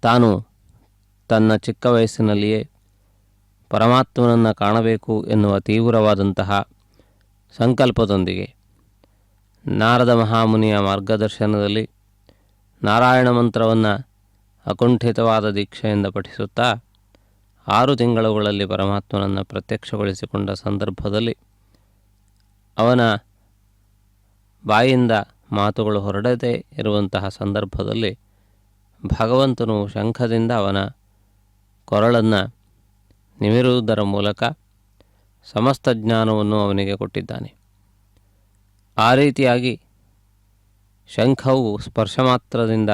ತಾನು ತನ್ನ ಚಿಕ್ಕ ವಯಸ್ಸಿನಲ್ಲಿಯೇ ಪರಮಾತ್ಮನನ್ನು ಕಾಣಬೇಕು ಎನ್ನುವ ತೀವ್ರವಾದಂತಹ ಸಂಕಲ್ಪದೊಂದಿಗೆ ನಾರದ ಮಹಾಮುನಿಯ ಮಾರ್ಗದರ್ಶನದಲ್ಲಿ ನಾರಾಯಣ ಮಂತ್ರವನ್ನು ಅಕುಂಠಿತವಾದ ದೀಕ್ಷೆಯಿಂದ ಪಠಿಸುತ್ತಾ 6 ತಿಂಗಳುಗಳಲ್ಲಿ ಪರಮಾತ್ಮನನ್ನು ಪ್ರತ್ಯಕ್ಷಗೊಳಿಸಿಕೊಂಡ ಸಂದರ್ಭದಲ್ಲಿ ಅವನ ಬಾಯಿಂದ ಮಾತುಗಳು ಹೊರಡದೇ ಇರುವಂತಹ ಸಂದರ್ಭದಲ್ಲಿ ಭಗವಂತನು ಶಂಖದಿಂದ ಅವನ ಕೊರಳನ್ನು ನಿಮಿರುವುದರ ಮೂಲಕ ಸಮಸ್ತ ಜ್ಞಾನವನ್ನು ಅವನಿಗೆ ಕೊಟ್ಟಿದ್ದಾನೆ. ಆ ರೀತಿಯಾಗಿ ಶಂಖವು ಸ್ಪರ್ಶ ಮಾತ್ರದಿಂದ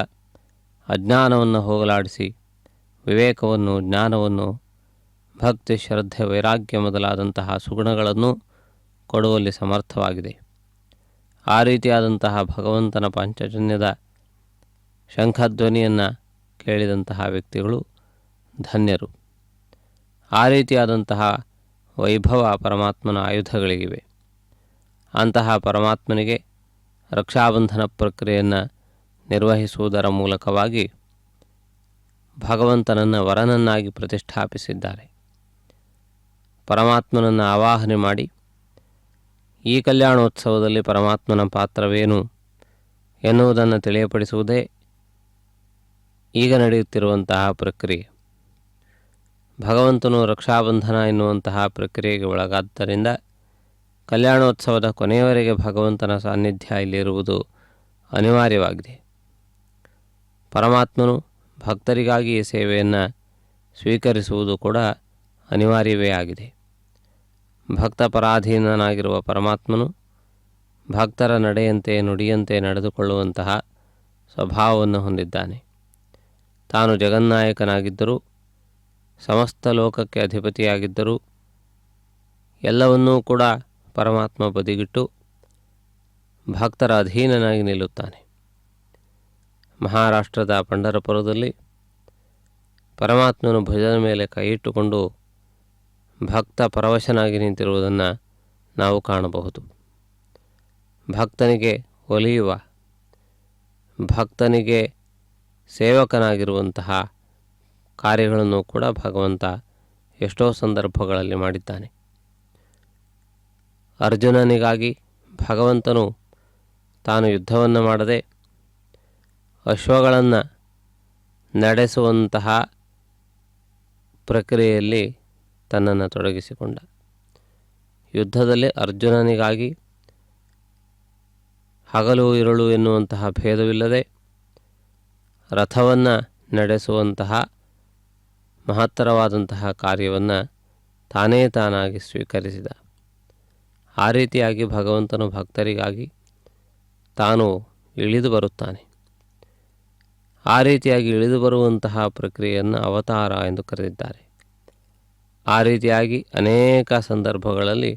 ಅಜ್ಞಾನವನ್ನು ಹೋಗಲಾಡಿಸಿ ವಿವೇಕವನ್ನು, ಜ್ಞಾನವನ್ನು, ಭಕ್ತಿ, ಶ್ರದ್ಧೆ, ವೈರಾಗ್ಯ ಮೊದಲಾದಂತಹ ಸುಗುಣಗಳನ್ನು ಕೊಡುವಲ್ಲಿ ಸಮರ್ಥವಾಗಿದೆ. ಆ ರೀತಿಯಾದಂತಹ ಭಗವಂತನ ಪಾಂಚಜನ್ಯದ ಶಂಖಧ್ವನಿಯನ್ನು ಕೇಳಿದಂತಹ ವ್ಯಕ್ತಿಗಳು ಧನ್ಯರು. ಆ ರೀತಿಯಾದಂತಹ ವೈಭವ ಪರಮಾತ್ಮನ ಆಯುಧಗಳಿಗಿವೆ. ಅಂತಹ ಪರಮಾತ್ಮನಿಗೆ ರಕ್ಷಾಬಂಧನ ಪ್ರಕ್ರಿಯೆಯನ್ನು ನಿರ್ವಹಿಸುವುದರ ಮೂಲಕವಾಗಿ ಭಗವಂತನನ್ನು ವರನನ್ನಾಗಿ ಪ್ರತಿಷ್ಠಾಪಿಸಿದ್ದಾರೆ. ಪರಮಾತ್ಮನನ್ನು ಆವಾಹನೆ ಮಾಡಿ ಈ ಕಲ್ಯಾಣೋತ್ಸವದಲ್ಲಿ ಪರಮಾತ್ಮನ ಪಾತ್ರವೇನು ಎನ್ನುವುದನ್ನು ತಿಳಿಯಪಡಿಸುವುದೇ ಈಗ ನಡೆಯುತ್ತಿರುವಂತಹ ಪ್ರಕ್ರಿಯೆ. ಭಗವಂತನು ರಕ್ಷಾಬಂಧನ ಎನ್ನುವಂತಹ ಪ್ರಕ್ರಿಯೆಗೆ ಒಳಗಾದ್ದರಿಂದ ಕಲ್ಯಾಣೋತ್ಸವದ ಕೊನೆಯವರೆಗೆ ಭಗವಂತನ ಸಾನ್ನಿಧ್ಯ ಇಲ್ಲಿರುವುದು ಅನಿವಾರ್ಯವಾಗಿದೆ. ಪರಮಾತ್ಮನು ಭಕ್ತರಿಗಾಗಿ ಈ ಸೇವೆಯನ್ನು ಸ್ವೀಕರಿಸುವುದು ಕೂಡ ಅನಿವಾರ್ಯವೇ ಆಗಿದೆ. ಭಕ್ತ ಪರಾಧೀನನಾಗಿರುವ ಪರಮಾತ್ಮನು ಭಕ್ತರ ನಡೆಯಂತೆ ನುಡಿಯಂತೆ ನಡೆದುಕೊಳ್ಳುವಂತಹ ಸ್ವಭಾವವನ್ನು ಹೊಂದಿದ್ದಾನೆ. ತಾನು ಜಗನ್ನಾಯಕನಾಗಿದ್ದರೂ, ಸಮಸ್ತ ಲೋಕಕ್ಕೆ ಅಧಿಪತಿಯಾಗಿದ್ದರೂ ಎಲ್ಲವನ್ನೂ ಕೂಡ ಪರಮಾತ್ಮ ಬದಿಗಿಟ್ಟು ಭಕ್ತರ ಅಧೀನನಾಗಿ ನಿಲ್ಲುತ್ತಾನೆ. ಮಹಾರಾಷ್ಟ್ರದ ಪಂಢರಪುರದಲ್ಲಿ ಪರಮಾತ್ಮನು ಭುಜದ ಮೇಲೆ ಕೈಯಿಟ್ಟುಕೊಂಡು ಭಕ್ತ ಪರವಶನಾಗಿ ನಿಂತಿರುವುದನ್ನು ನಾವು ಕಾಣಬಹುದು. ಭಕ್ತನಿಗೆ ಒಲಿಯುವ, ಭಕ್ತನಿಗೆ ಸೇವಕನಾಗಿರುವಂತಹ ಕಾರ್ಯಗಳನ್ನು ಕೂಡ ಭಗವಂತ ಎಷ್ಟೋ ಸಂದರ್ಭಗಳಲ್ಲಿ ಮಾಡಿದ್ದಾನೆ. ಅರ್ಜುನನಿಗಾಗಿ ಭಗವಂತನು ತಾನು ಯುದ್ಧವನ್ನು ಮಾಡದೆ ಅಶ್ವಗಳನ್ನು ನಡೆಸುವಂತಹ ಪ್ರಕ್ರಿಯೆಯಲ್ಲಿ ತನ್ನನ್ನು ತೊಡಗಿಸಿಕೊಂಡ. ಯುದ್ಧದಲ್ಲಿ ಅರ್ಜುನನಿಗಾಗಿ ಹಗಲು ಇರುಳು ಎನ್ನುವಂತಹ ಭೇದವಿಲ್ಲದೆ ರಥವನ್ನು ನಡೆಸುವಂತಹ ಮಹತ್ತರವಾದಂತಹ ಕಾರ್ಯವನ್ನು ತಾನೇ ತಾನಾಗಿ ಸ್ವೀಕರಿಸಿದ. ಆ ರೀತಿಯಾಗಿ ಭಗವಂತನು ಭಕ್ತರಿಗಾಗಿ ತಾನು ಇಳಿದು ಬರುತ್ತಾನೆ. ಆ ರೀತಿಯಾಗಿ ಇಳಿದು ಬರುವಂತಹ ಪ್ರಕ್ರಿಯೆಯನ್ನು ಅವತಾರ ಎಂದು ಕರೆದಿದ್ದಾರೆ. ಆ ರೀತಿಯಾಗಿ ಅನೇಕ ಸಂದರ್ಭಗಳಲ್ಲಿ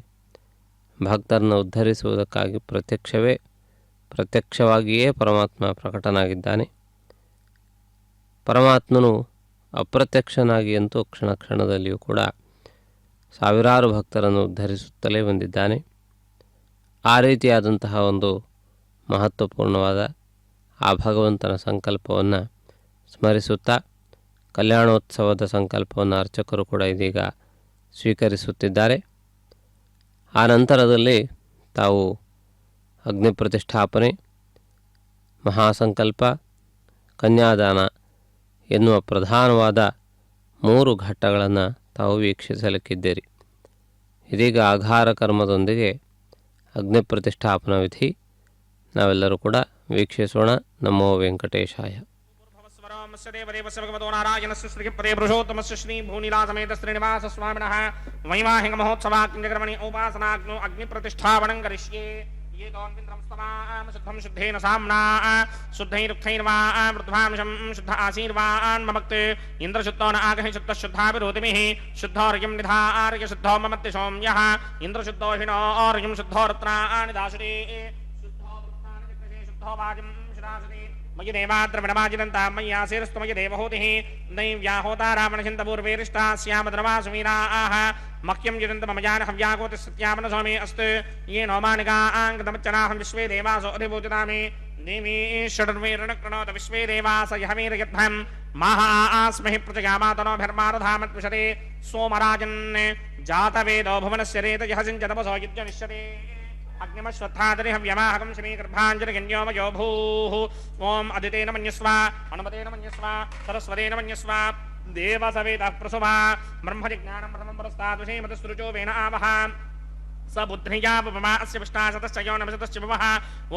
ಭಕ್ತರನ್ನು ಉದ್ಧರಿಸುವುದಕ್ಕಾಗಿ ಪ್ರತ್ಯಕ್ಷವಾಗಿಯೇ ಪರಮಾತ್ಮ ಪ್ರಕಟನಾಗಿದ್ದಾನೆ. ಪರಮಾತ್ಮನು ಅಪ್ರತ್ಯಕ್ಷನಾಗಿ ಅಂತೂ ಕ್ಷಣ ಕ್ಷಣದಲ್ಲಿಯೂ ಕೂಡ ಸಾವಿರಾರು ಭಕ್ತರನ್ನು ಉದ್ಧರಿಸುತ್ತಲೇ ಬಂದಿದ್ದಾನೆ. ಆ ರೀತಿಯಾದಂತಹ ಒಂದು ಮಹತ್ವಪೂರ್ಣವಾದ ಆ ಭಗವಂತನ ಸಂಕಲ್ಪವನ್ನು ಸ್ಮರಿಸುತ್ತಾ ಕಲ್ಯಾಣೋತ್ಸವದ ಸಂಕಲ್ಪವನ್ನು ಅರ್ಚಕರು ಕೂಡ ಇದೀಗ ಸ್ವೀಕರಿಸುತ್ತಿದ್ದಾರೆ. ಆ ನಂತರದಲ್ಲಿ ತಾವು ಅಗ್ನಿ ಪ್ರತಿಷ್ಠಾಪನೆ, ಮಹಾಸಂಕಲ್ಪ, ಕನ್ಯಾದಾನ ಎನ್ನುವ ಪ್ರಧಾನವಾದ 3 ಘಟ್ಟಗಳನ್ನು ತಾವು ವೀಕ್ಷಿಸಲಿಕ್ಕಿದ್ದೀರಿ. ಇದೀಗ ಆಘಾರ ಕರ್ಮದೊಂದಿಗೆ ಅಗ್ನಿ ಪ್ರತಿಷ್ಠಾಪನಾ ವಿಧಿ ನಾವೆಲ್ಲರೂ ಕೂಡ ವೀಕ್ಷಿಸೋಣ. ನಮೋ ವೆಂಕಟೇಶಾಯ. ವೈವಾಹಿಕ ಮಹೋತ್ಸವಾಗ್ನಿಕರ್ಮಣಿ ಉಪಾಸನಾಗ್ನೋ ಅಗ್ನಿ ಪ್ರತಿಷ್ಠಾಪನಂ ಕರಿಷ್ಯೆ. ಶುದ್ಧಂ ಶುದ್ಧೇನ ಸಾಮ್ನಾ ಶುದ್ಧೈರುಕ್ತೈರ್ವಾ ವೃದ್ಧಾಂಶಂ ಶುದ್ಧ ಆಶೀರ್ವಾನ್ ಮಮಕ್ತೆ ಇಂದ್ರಶುದ್ಧೋ ನ ಆಗಹಿ ಶುದ್ಧ ಶುದ್ಧಾಭಿರೋತಿಮಿಃ ಶುದ್ಧೋರ್ಯಂ ನಿಧಾರ್ಯ ಶುದ್ಧೋ ಮಮತ್ತಿ ಸೌಮ್ಯಃ ಇಂದ್ರಶುದ್ಧೋ ಹಿನೋರ್ಯಂ ಶುದ್ಧೋ ರತ್ನಾನಿ ದಾಶುರೇ ಶುದ್ಧೋ ವೃತ್ತಾನಿ ಚಕ್ರಶೇ ಶುದ್ಧೋ ವಾಜಂ ಶಿರಾಸನೆ ಮಯಿ ದೇವಾದ್ರವಿಣಮಾಜಿದಂತ ಮಯ್ಯಾಸೇರಸ್ತು ಮಯಿ ದೇವಹೂತಿಃ ನೈವ್ಯಾಹೋತಾ ರಾವಣಚಿಂತಪೂರ್ವೇರಿಷ್ಟಾ ಸ್ಯಾಮದ್ರವಾ ಸುಮೀರಾಃ ಮಹ್ಯಂ ಯುದಂತ ಮಮ ಜಾನ ಹವ್ಯಾಗೋತಿ ಸತ್ಯಾಮನ ಸ್ವಾಮಿ ಅಸ್ತು ಯೇ ನೋಮಾನಿಕಾ ಆಂಗತಮಚ್ಚನಾಹಂ ವಿಶ್ವೇ ದೇವಾಸೋ ಅಧಿಭೂತಿತಾಮಿ देवी षडर्वीरणकृणोत विश्वे देवास यहवीरयध्वं महास्महि प्रजगामातनोभिर्मारधामद्विषते सोमराजन् जातवेदो भुवनस्य रेतयः सिञ्चतपसो युज्यनिष्यते अग्निमश्वत्थादरि हव्यमाहकं शमीगर्भाञ्जलिगण्योमयो भूः ॐ अदितेन मन्यस्व हनुमतेन मन्यस्व सरस्वतेन मन्यस्व देवसवेतः प्रसुभा ब्रह्मजिज्ञानं प्रथमं पुरस्ताद्विषेमतस्रुचो वेन आवह स बुद्धियापमा अस्य विष्टाशतश्च योनमशतश्च भवः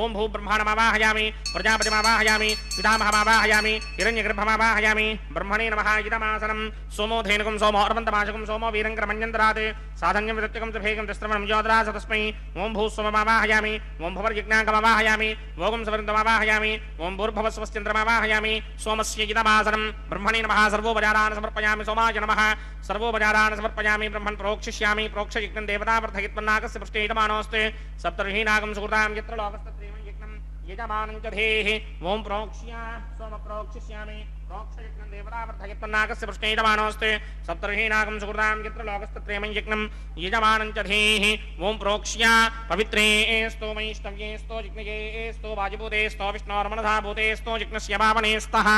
ॐ भूब्रह्माणमावाहयामि प्रजापतिमावाहयामि पितामहमावाहयामि हिरण्यगर्भमावाहयामि ब्रह्मणे नमः इदमासनं सोमो धेनुकं सोमो अर्वन्तमाशकं सोमो वीरङ्करमन्यन्तरात् साधन्यं विदत्यकं च भेगं च स्त्रवणं योधरास तस्मै ॐ भूस्वमावाहयामि ॐ भुवर्यज्ञाङ्कमावाहयामि भोगं सवृन्दमावाहयामि ॐ भूर्भवस्वश्चन्द्रमावाहयामि सोमस्य इदमासनं ब्रह्मणे नमः सर्वोपचारान् समर्पयामि सोमाय नमः सर्वोपचारान् समर्पयामि ब्रह्मन् प्रोक्षिष्यामि प्रोक्षयज्ञं देवतावर्धयित्वन्नाकस्य पृष्ठे यजमानोऽस्ति सप्तर्षीनागं सुकृतां यत्र लोकस्तत्रैवं यज्ञं यजमानं च धेः ॐ प्रोक्ष्य सोम प्रोक्षिष्यामि प्रोक्षयज्ञं देवतावर्धयित्वन्नाकस्य पृष्ठे यजमानोऽस्ति सप्तर्षीनागं सुकृतां यत्र लोकस्तत्रैवं यज्ञं यजमानं च धेः ॐ प्रोक्ष्य पवित्रे स्तो वैष्णव्ये स्तो जिग्नये स्तो वायुभूते स्तो विष्णोर्मनसा भूते स्तो जिग्नस्य पावने स्तः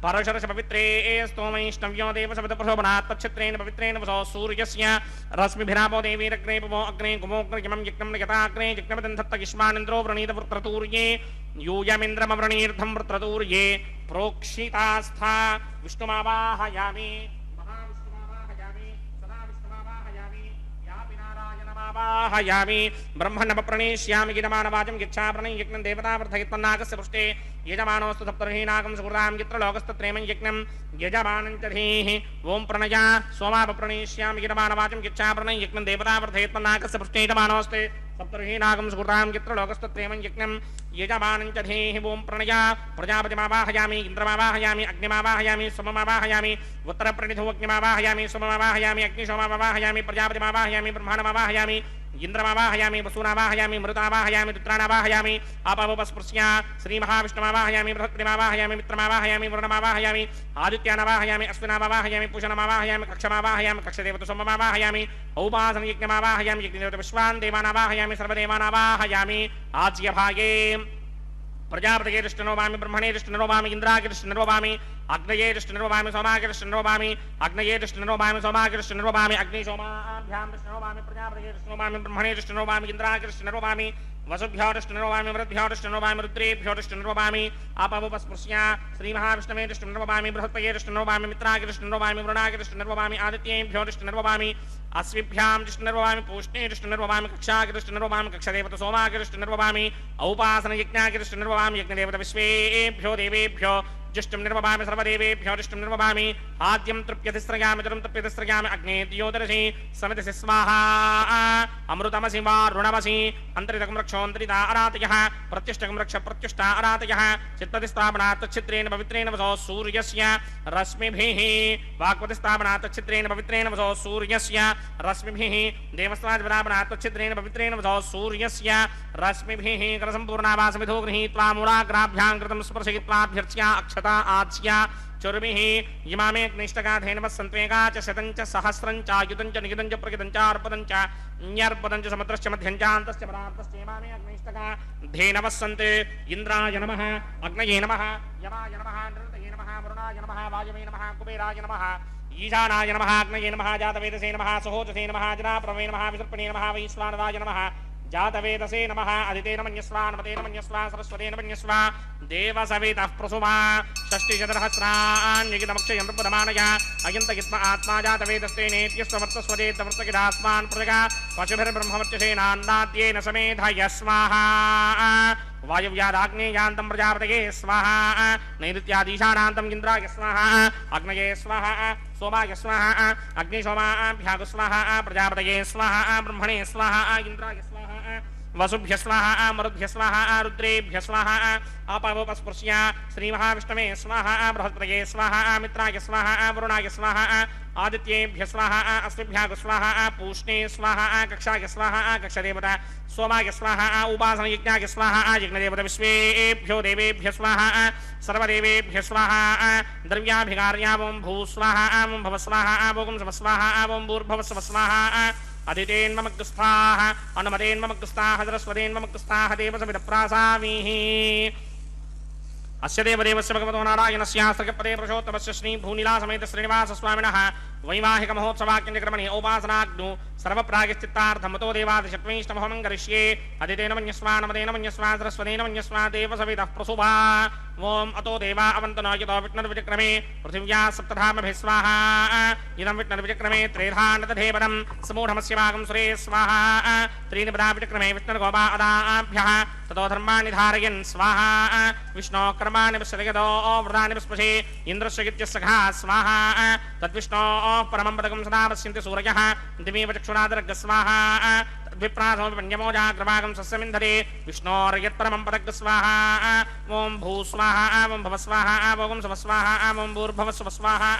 परशरस पवित्रे स्तो वैष्णव्यो देवसवितप्रशोभनात् तच्छत्रेण पवित्रेण वसो सूर्यस्य रश्मिभिरापो देवीरग्ने पवो अग्ने गुमोग्नयमं यज्ञं यथाग्ने यज्ञपदन्धत्तगिष्मानिन्द्रो व्रणीतवृत्रतूर्ये यूयमिन्द्रमवृणीर्धं वृत्रतूर्ये प्रोक्षितास्था विष्णुमावाहयामि महाविष्णुमावाहयामि सदा विष्णुमावाहयामि यापि नारायणमावाहयामि ब्रह्मण्डप्रणेष्यामि गिरमानवाचं गिच्छाप्रणय यज्ञं देवतावर्धयित्वन्नाकस्य पृष्ठे यजमानोऽस्तु सप्तर्षीनागं सुकृतां यत्र लोकस्तत्रैवं यज्ञं यजमानं च धेः ॐ प्रणया सोमापप्रणेष्यामि गिरमानवाचं गिच्छाप्रणय यज्ञं देवतावर्धयित्वन्नाकस्य पृष्ठे यजमानोऽस्ति सप्तर्षीनागं सुकृतां यत्र लोकस्तत्रैवं यज्ञं यजमानं च धेः ॐ प्रणया प्रजापतिमावाहयामि इन्द्रमावाहयामि अग्निमावाहयामि सोममावाहयामि उत्तरप्रणिधो अग्निमावाहयामि सोममावाहयामि अग्निशोममावाहयामि प्रजापतिमावाहयामि ब्रह्माणमावाहयामि इन्द्रमावाहयामि वसूनावाहयामि मृतावाहयामि रुद्राणावाहयामि आपावपस्पृश्य श्रीमहाविष्णुमावाहयामि बृहस्पतिमावाहयामि मित्रमावाहयामि वरुणमावाहयामि आदित्यानावाहयामि अश्विनावाहयामि पूषणमावाहयामि कक्षमावाहयामि कक्षदेवता सोममावाहयामि औपासनयज्ञमावाहयामि यज्ञदेवता विश्वान् देवानावाहयामि सर्वदेवानावाहयामि आज्यभागे प्रजापतये दृष्टिर्नोवामि ब्रह्मणे दृष्टिर्नोवामि इन्द्रागे दृष्टिर्नोवामि अग्नये दृष्टिर्नोवामि सोमागे दृष्टिर्नोवामि अग्नये दृष्टिर्नोवामि सोमागे दृष्टिर्नोवामि अग्निशोमाभ्यां दृष्टिर्नोवामि प्रजापतये दृष्टिर्नोवामि ब्रह्मणे दृष्टिर्नोवामि इन्द्रागे दृष्टिर्नोवामि वसुभ्यो दृष्टिर्नोवामि मरुद्भ्यो दृष्टिर्नोवामि रुद्रेभ्यो दृष्टिर्नोवामि आपावपस्पृश्य श्रीमहाविष्णवे दृष्टिर्नोवामि बृहस्पतये दृष्टिर्नोवामि मित्रागे दृष्टिर्नोवामि वरुणागे दृष्टिर्नोवामि आदित्येभ्यो दृष्टिर्नोवामि अश्विभ्यां दृष्टिर्नोवामि पूष्णे दृष्टिर्नोवामि कक्षागे दृष्टिर्नोवामि कक्षदेवता सोमागे दृष्टिर्नोवामि औपासनयज्ञागे दृष्टिर्नोवामि यज्ञदेवता विश्वेभ्यो देवेभ्यो जुष्टं निर्वभामि सर्वदेवेभ्यो जुष्टं निर्वभामि आद्यं तृप्यतिस्रयामि जलं तृप्यतिस्रयामि अग्ने द्योदरसि समितिसि स्वाहा अमृतमसि वारुणमसि अन्तरितकं रक्षोऽन्तरिता अरातयः प्रत्युष्टकं रक्ष प्रत्युष्टा अरातयः चित्ततिस्थापनात् तच्छिद्रेण पवित्रेण वसो सूर्यस्य रश्मिभिः वाक्पतिस्थापनात् तच्छिद्रेण पवित्रेण वसो सूर्यस्य रश्मिभिः देवस्वादिपदापनात् तच्छिद्रेण पवित्रेण वसो सूर्यस्य रश्मिभिः करसम्पूर्णावासमिधो गृहीत्वा मूलाग्राभ्यां कृतं स्पर्शयित्वाभ्यर्च्या अक्षता आच्या चुर्भिः इमामे अग्निष्टगाधेनवः सन्त्वेगा च शतं च सहस्रं च आयुधं च निगितं च प्रगितं च अर्पदं च न्यर्पदं च समुद्रश्च मध्यं च अन्तश्च परान्तश्च इमामे अग्निष्टगाधेनवः सन्ते इन्द्राय नमः अग्नये नमः यमाय नमः नृतये नमः वरुणाय नमः वायवे नमः कुबेराय नमः ईशानाय नमः अग्नये नमः जातवेदसे नमः सहोजसे नमः जनाप्रभवे नमः विसर्पणे नमः वैश्वानराय नमः जातवेदसे नमः अदितेन मन्यस्वा नमतेन मन्यस्वा सरस्वतेन मन्यस्वा देवसवितः प्रसुमा षष्टिशतसहस्राण्यगितमक्षयं प्रपदमानया अयन्तगित्म आत्मा जातवेदस्तेनेत्यस्वमर्तस्वदेतमर्तगिदास्मान् प्रजगा पशुभिर्ब्रह्मवर्चसेनान्दाद्येन समेधयस्वाहा वायुव्यादाग्नेयान्तं प्रजापतये स्वाहा नैऋत्यादीशानान्तं इन्द्राय स्वाहा अग्नये स्वाहा सोमाय स्वाहा अग्निशोमाभ्याग स्वाहा प्रजापतये स्वाहा ब्रह्मणे स्वाहा इन्द्राय स्वाहा वसुभ्य स्वाहा मरुद्भ्य स्वाहा रुद्रेभ्य स्वाहा आपावपस्पृश्य श्रीमहाविष्णवे स्वाहा बृहस्पतये स्वाहा मित्राय स्वाहा वरुणाय स्वाहा आदित्येभ्य स्वाहा अश्विभ्याग स्वाहा पूष्णे स्वाहा कक्षाय स्वाहा कक्षदेवता सोमाय स्वाहा उपासनयज्ञाय स्वाहा यज्ञदेवता विश्वेभ्यो देवेभ्य स्वाहा सर्वदेवेभ्य स्वाहा द्रव्याभिकार्या ॐ भू स्वाहा ॐ भव स्वाहा भोगं सव स्वाहा ॐ भूर्भुवः स्वः स्वाहा अदितेन्ममग्गुस्थाः अनुमतेन्ममग्गुस्थाः सरस्वतेन्ममग्गुस्थाः देवसवितप्रासामीः अस्य देवदेवस्य भगवतो नारायणस्यास्त्रपदे पुरुषोत्तमस्य श्री भूनिलासमेत श्रीनिवासस्वामिनः वैवाहिकमहोत्सवाक्यक्रमणे औपासनाग्नु सर्वप्रागश्चित्तार्थमतो देवादिशत्वैष्णवहमं करिष्ये अदितेन मन्यस्वानमदेन मन्यस्वा सरस्वतेन मन्यस्वा देवसवितः प्रसुभा ओम अतो देवा अवन्तनो यतो विष्णुर्विचक्रमे पृथिव्या सप्तधामभिः स्वाहा इदं विष्णुर्विचक्रमे त्रेधानतधेवनं समूढमस्य भागं सुरे स्वाहा त्रीणि पदा विचक्रमे विष्णुर्गोपा अदाभ्यः ततो धर्माणि धारयन् स्वाहा विष्णो कर्माणि विश्रयतो वृदानि विस्पशे इन्द्रस्य गित्यस्सखा स्वाहा तद्विष्णो परमं पदकं सदा पश्यन्ति सूरयः दिवीव चक्षुरादर्ग स्वाहा तद्विप्रासोपन्यमोजाग्रभागं सस्यमिन्धरे विष्णोर्यत्परमं पदग् स्वाहा ओं भू स्वाहा ओं भव स्वाहा ओं सव स्वाहा ओं भूर्भव स्व स्वाहा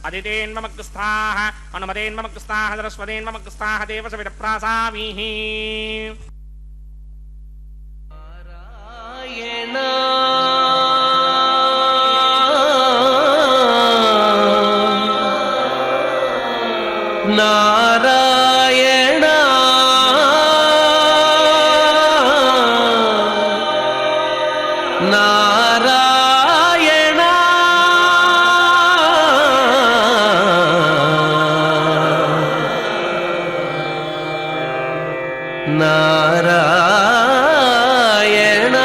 अदितेन्ममग्रस्थाः अनुमतेन्ममग्रस्थाः सरस्वतेन्ममग्रस्थाः देवसवितप्रासामीः नारायण नारायण नारायण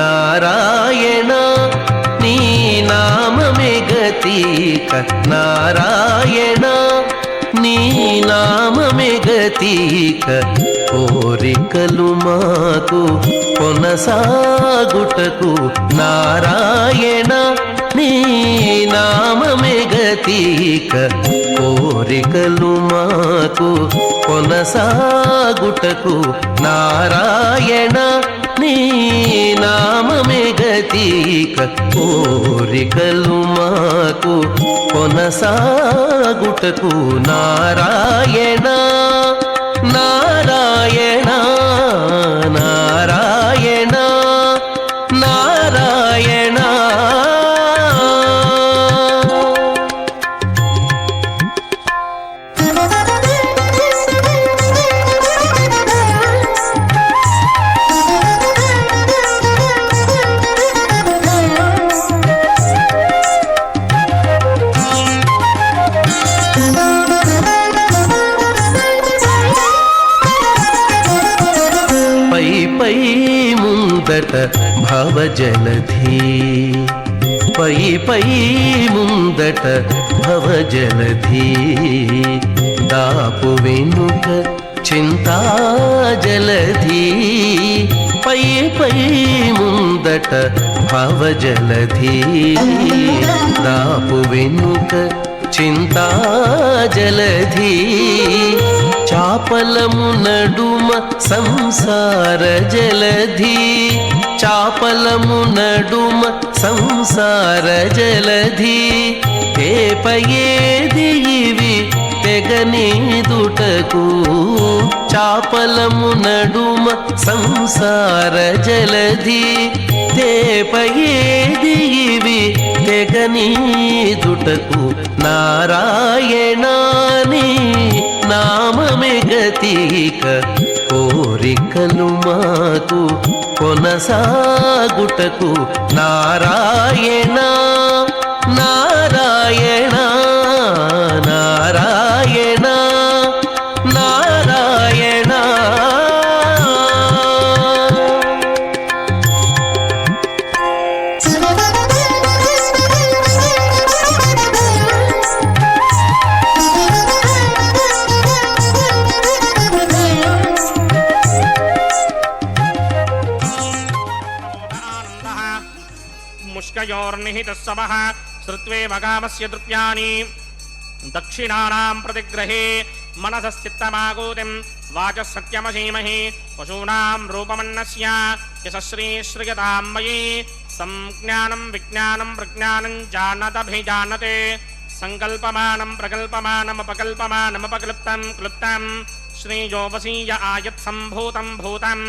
नारायण नी नाममे गतीक नारायण నీ నామమే గతీక కోరికలు మాకు కొనసాగుటకు నారాయణ నీ నామమే గతీక కోరికలు మాకు కొనసాగుటకు నారాయణ నీ నామమే గతీక కోరికలు మాకు కొనసాగుటకు నారాయణ నారాయణ నారాయణ నారాయణ భవజలధీ పై పై ముందట భవజలధీ దాపు వెనుక చింతాజలధీ పై పై ముందట భవజలధీ దాపు వెనుక చింతాజలధీ చాపలము నడుమ సంసార జలధీ చాపలము నడుమ సంసార జలధీ తేపయేది ఇవి తెగనీదుటకు చాపలము నడుమ సంసార జలధీ తేపయేది ఇవి తెగనీదుటకు నారాయణాని నామమే గతీక కోరికలు మాకు కొనసాగుటకు నారాయణ నారాయణ నారాయణ నారాయణ मुष्कयोर्निहितस्सवः श्रुत्वेव कामस्य द्रुप्याणि दक्षिणानां प्रतिग्रहे मनसश्चित्तमागूतिं वाचः सत्यमसीमहि पशूनां रूपमन्नस्य यशश्रीश्रियतां मयि संज्ञानं विज्ञानं प्रज्ञानं जानतभिजानते संकल्पमानं प्रकल्पमानमपकल्पमानमपक्लुप्तं क्लुप्तं श्रीयोवसीय आयत्सम्भूतं भूतं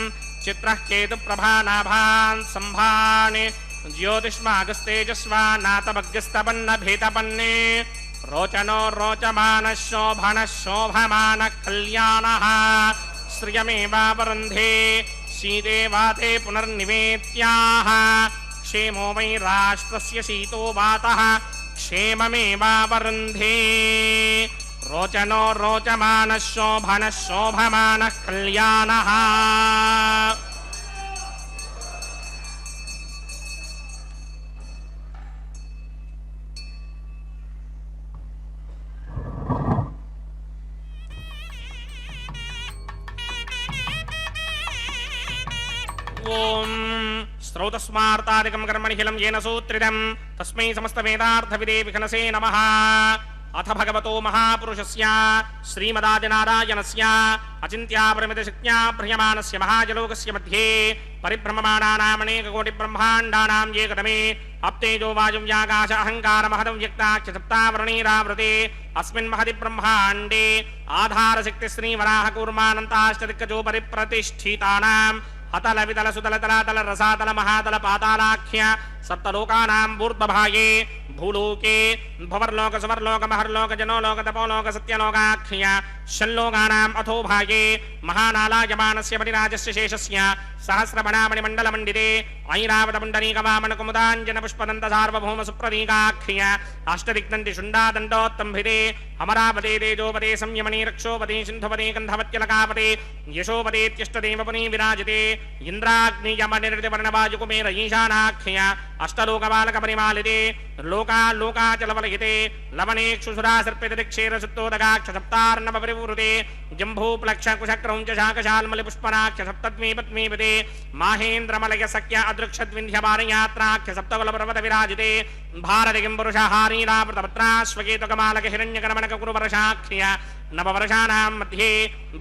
चित्रः केतुप्रभानाभान् सम्भाने ज्योतिष्मागस्तेजस्वा नातभग्यस्तपन्न भेतपन्ने रोचनो रोचमानः शोभनः शोभमानः कल्याणः श्रियमेवावरुन्धे शीतेवाते पुनर्निवेत्याः क्षेमो वै राष्ट्रस्य शीतो वातः क्षेममेवावरुन्धे रोचनो रोचमानः शोभनः शोभमानः कल्याणः ओम स्त्रौतस्मार्तादिकं कर्मणिखिलं येन सूत्रितं तस्मै समस्तवेदार्थविदे विघ्नसे नमः। अथ भगवतो महापुरुषस्य श्रीमदादिनारायणस्य अचिन्त्यापरिमितशक्त्या भ्रियमाणस्य महाजलोकस्य मध्ये परिभ्रममाणानामनेककोटिब्रह्माण्डानां एकदमे अप्तेजो वायुव्याकाश अहङ्कार महदं व्यक्ताख्य सप्तावरणीरावृते अस्मिन् महदि ब्रह्माण्डे आधारशक्तिश्रीवराहकूर्मानन्ताष्टदिक्कजो परिप्रतिष्ठितानां अतल वितल सुतल तलातल रसातल महातल पातालाख्य सप्तलोकानां ऊर्ध्वभागे भूलोके भवर्लोक सुवर्लोक महर्लोक जनोलोक तपोलोक सत्यलोकाख्य षल्लोकानाम् अथो भागे महानालायमानस्य परिराजस्य शेषस्य सहस्रमणामणिमण्डलमण्डिते ऐरावतपुण्डरीकवामनकुमुदाञ्जनपुष्पदन्तसार्वभौम सुप्रतीकाख्य अष्टदिग्दन्ति शुण्डादण्डोत्तम्भिते अमरापते तेजोपते संयमने रक्षोपते सिन्धुपते गन्धवत्यलकापते यशोपतेत्यष्टदेवपने विराजते इन्द्राग्नियमनिर्दिवर्णवायुकुमेर ईशानाख्य अष्टलोकबालकपरिमालिते लोकालोकाचलवलहिते लवणेक्षुसुरा सर्पितदिक्षेरसुत्तोदकाक्ष सप्तार्णवपरिवृते जम्भूप्लक्षकुशक्रौञ्च शाकशाल्मलिपुष्पनाख्य सप्तद्वीपद्वीपते माहेन्द्रमलय सख्य अदृक्षद्विन्ध्यपारयात्राख्य सप्तकुलपर्वत विराजिते भारतिकिं पुरुषहारीरावृतपत्राश्वकेतुकमालक हिरण्यकर्मणककुरुवर्षाख्य नववर्षाणां मध्ये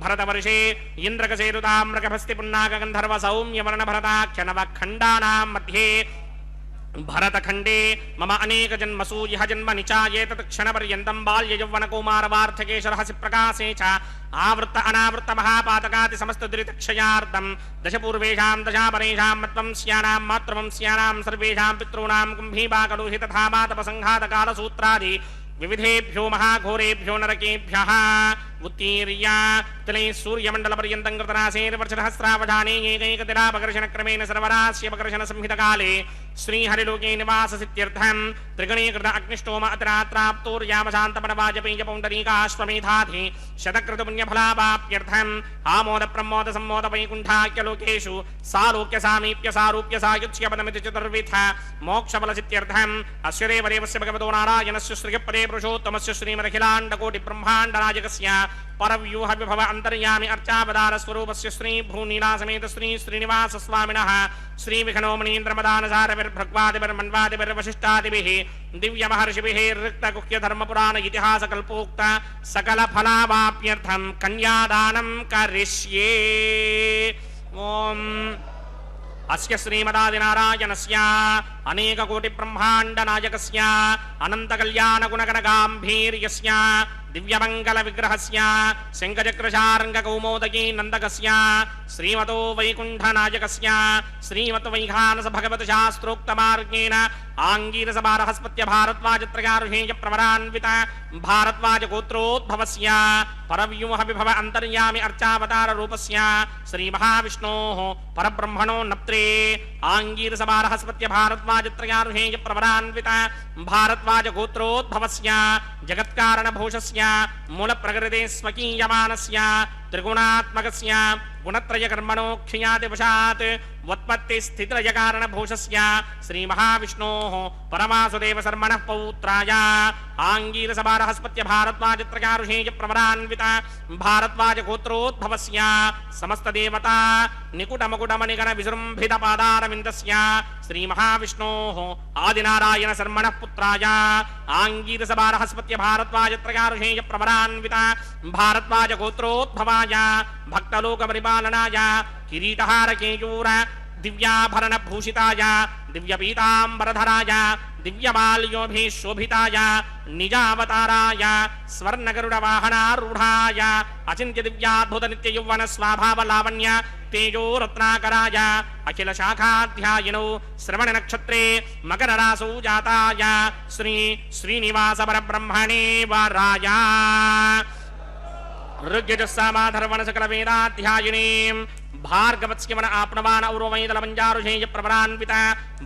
भरतवर्षे इन्द्रकसेरुताम्रकभस्ति पुन्नाकगन्धर्व सौम्यवर्णभरताख्य नवखण्डानां मध्ये भरतखण्डे मम अनेक जन्मसु यह जन्म निचाये तत्क्षणपर्यन्तं बाल्ययौवनकौमारवार्धकेशरहसि प्रकाशे च आवृत्त अनावृत्त महापातकाति समस्त दुरितक्षयार्धं दशपूर्वेषां दशापरेषां मत्वं स्यानां मातृवंस्यानां सर्वेषां पितॄणां कुम्भीबाकलुहि तथा मातपसंघातकालसूत्रादि विविधेभ्यो महाघोरेभ्यो नरकेभ्यः उत्तीर्य तिले सूर्यमण्डलपर्यन्तं कृतरासेर्वर्षसहस्रावधाने एकैकतिरापकर्षणक्रमेण सर्वरास्यपकर्षणसंहितकाले श्रीहरिलोके निवाससित्यर्थं त्रिगणीकृत अग्निष्टोम अतिरात्राप्तोर्यामशान्तपणवाजपेयपौण्डरीकाश्वमेधाधि शतकृतपुण्यफलावाप्यर्थम् आमोदप्रमोदसम्मोदवैकुण्ठाख्यलोकेषु सालोक्यसामीप्य सारूप्य सायुज्यपदमिति चतुर्विध मोक्षफलसित्यर्थम् अस्य देवदेवस्य भगवतो नारायणस्य श्रीपदे पुरुषोत्तमस्य श्रीमदखिलाण्डकोटिब्रह्माण्डनायकस्य परव्यूह विभव अंतर्यामि अर्चावतार स्वरूपस्य श्री भूनीलासमेत श्री श्रीनिवास स्वामिनः श्री विघ्नो मणीन्द्रमदानसारविर्भृग्वादिभिर्मन्वादिभिर्वशिष्टादिभिः दिव्य महर्षिभिः ऋक्तगुह्य धर्मपुराण इतिहास कल्पोक्त सकल फलावाप्यर्थं कन्यादानं करिष्ये। ओम अस्य श्रीमदादिनारायणस्य अनेककोटिब्रह्माण्डनायकस्य अनन्तकल्याणगुणगणगाम्भीर्यस्य दिव्यमङ्गलविग्रहस्य शङ्खचक्रशार्ङ्गकौमोदकी नन्दकस्य श्रीमतो वैकुण्ठनायकस्य श्रीमद्वैखानस भगवतशास्त्रोक्तमार्गेण आङ्गीरसबारहस्पत्य भारद्वाजत्रयारुहेय प्रवरान्वित भारद्वाजगोत्रोद्भवस्य परव्यूह विभव अन्तर्यामि अर्चावतार रूपस्य श्रीमहाविष्णोः परब्रह्मणो नप्त्रे आङ्गीरसबारहस्पत्य भारद्वाजत्रयारुहेय प्रवरान्वित भारद्वाजगोत्रोद्भवस्य जगत्कारणभूषस्य मूलप्रकृते स्वकीयमानस्य त्रिगुणात्मकस्य गुणत्रयकर्मणोक्षयादिवशात् वत्पत्तिस्थितिलयकारणभूषस्य श्रीमहाविष्णोः परमासुदेवशर्मणः पौत्राय आङ्गीरसबारहस्पत्य भारद्वाजत्रयारुहेय प्रवरान्वित भारद्वाजगोत्रोद्भवस्य समस्तदेवता निकुटमकुटमणिगणविजृम्भितपादारविन्दस्य श्रीमहाविष्णोः आदिनारायणशर्मणः पुत्राय आङ्गीरसबारहस्पत्य भारद्वाजत्रयारुहेय प्रवरान्वित भारद्वाजगोत्रोद्भवाय भक्तलोकपरिपालनाय किरीटहारकेयूर ದಿವ್ಯಾಭರಣಭೂಷಿತಾಯ ದಿವ್ಯಪೀತಾಂಬರಧರಾಯ ದಿವ್ಯಮಾಲ್ಯೋಭಿಃ ಶೋಭಿತಾಯ ನಿಜಾವತಾರಾಯ ಸ್ವರ್ಣಗರುಡವಾಹನಾರೂಢಾಯ ಅಚಿಂತ್ಯ ದಿವ್ಯಾದ್ಭುತ ನಿತ್ಯ ಯೌವನ ಸ್ವಭಾವ ಲಾವಣ್ಯ ತೇಜೋ ರತ್ನಾಕರಾಯ ಅಖಿಲ ಶಾಖಾಧ್ಯಾಯಿನೋ ಶ್ರವಣ ನಕ್ಷತ್ರೇ ಮಕರ ರಾಸೌ ಜಾತಾಯ ಶ್ರೀ ಶ್ರೀನಿವಾಸ ಪರಬ್ರಹ್ಮಣೇ ವರಾಯ ಋಗ್ಯಜಸ್ಸಾಮಾಧರ್ವಣ ಸಕಲ ವೇದಾಧ್ಯಾಯಿನೀಂ ಭಾರ್ಗವತ್ಸ್ಯವನ ಆಪ್ನವಾನ ಔರವೈದಲ ಮಂಜಾರುಷೇಯ ಪ್ರವರಾನ್ವಿತ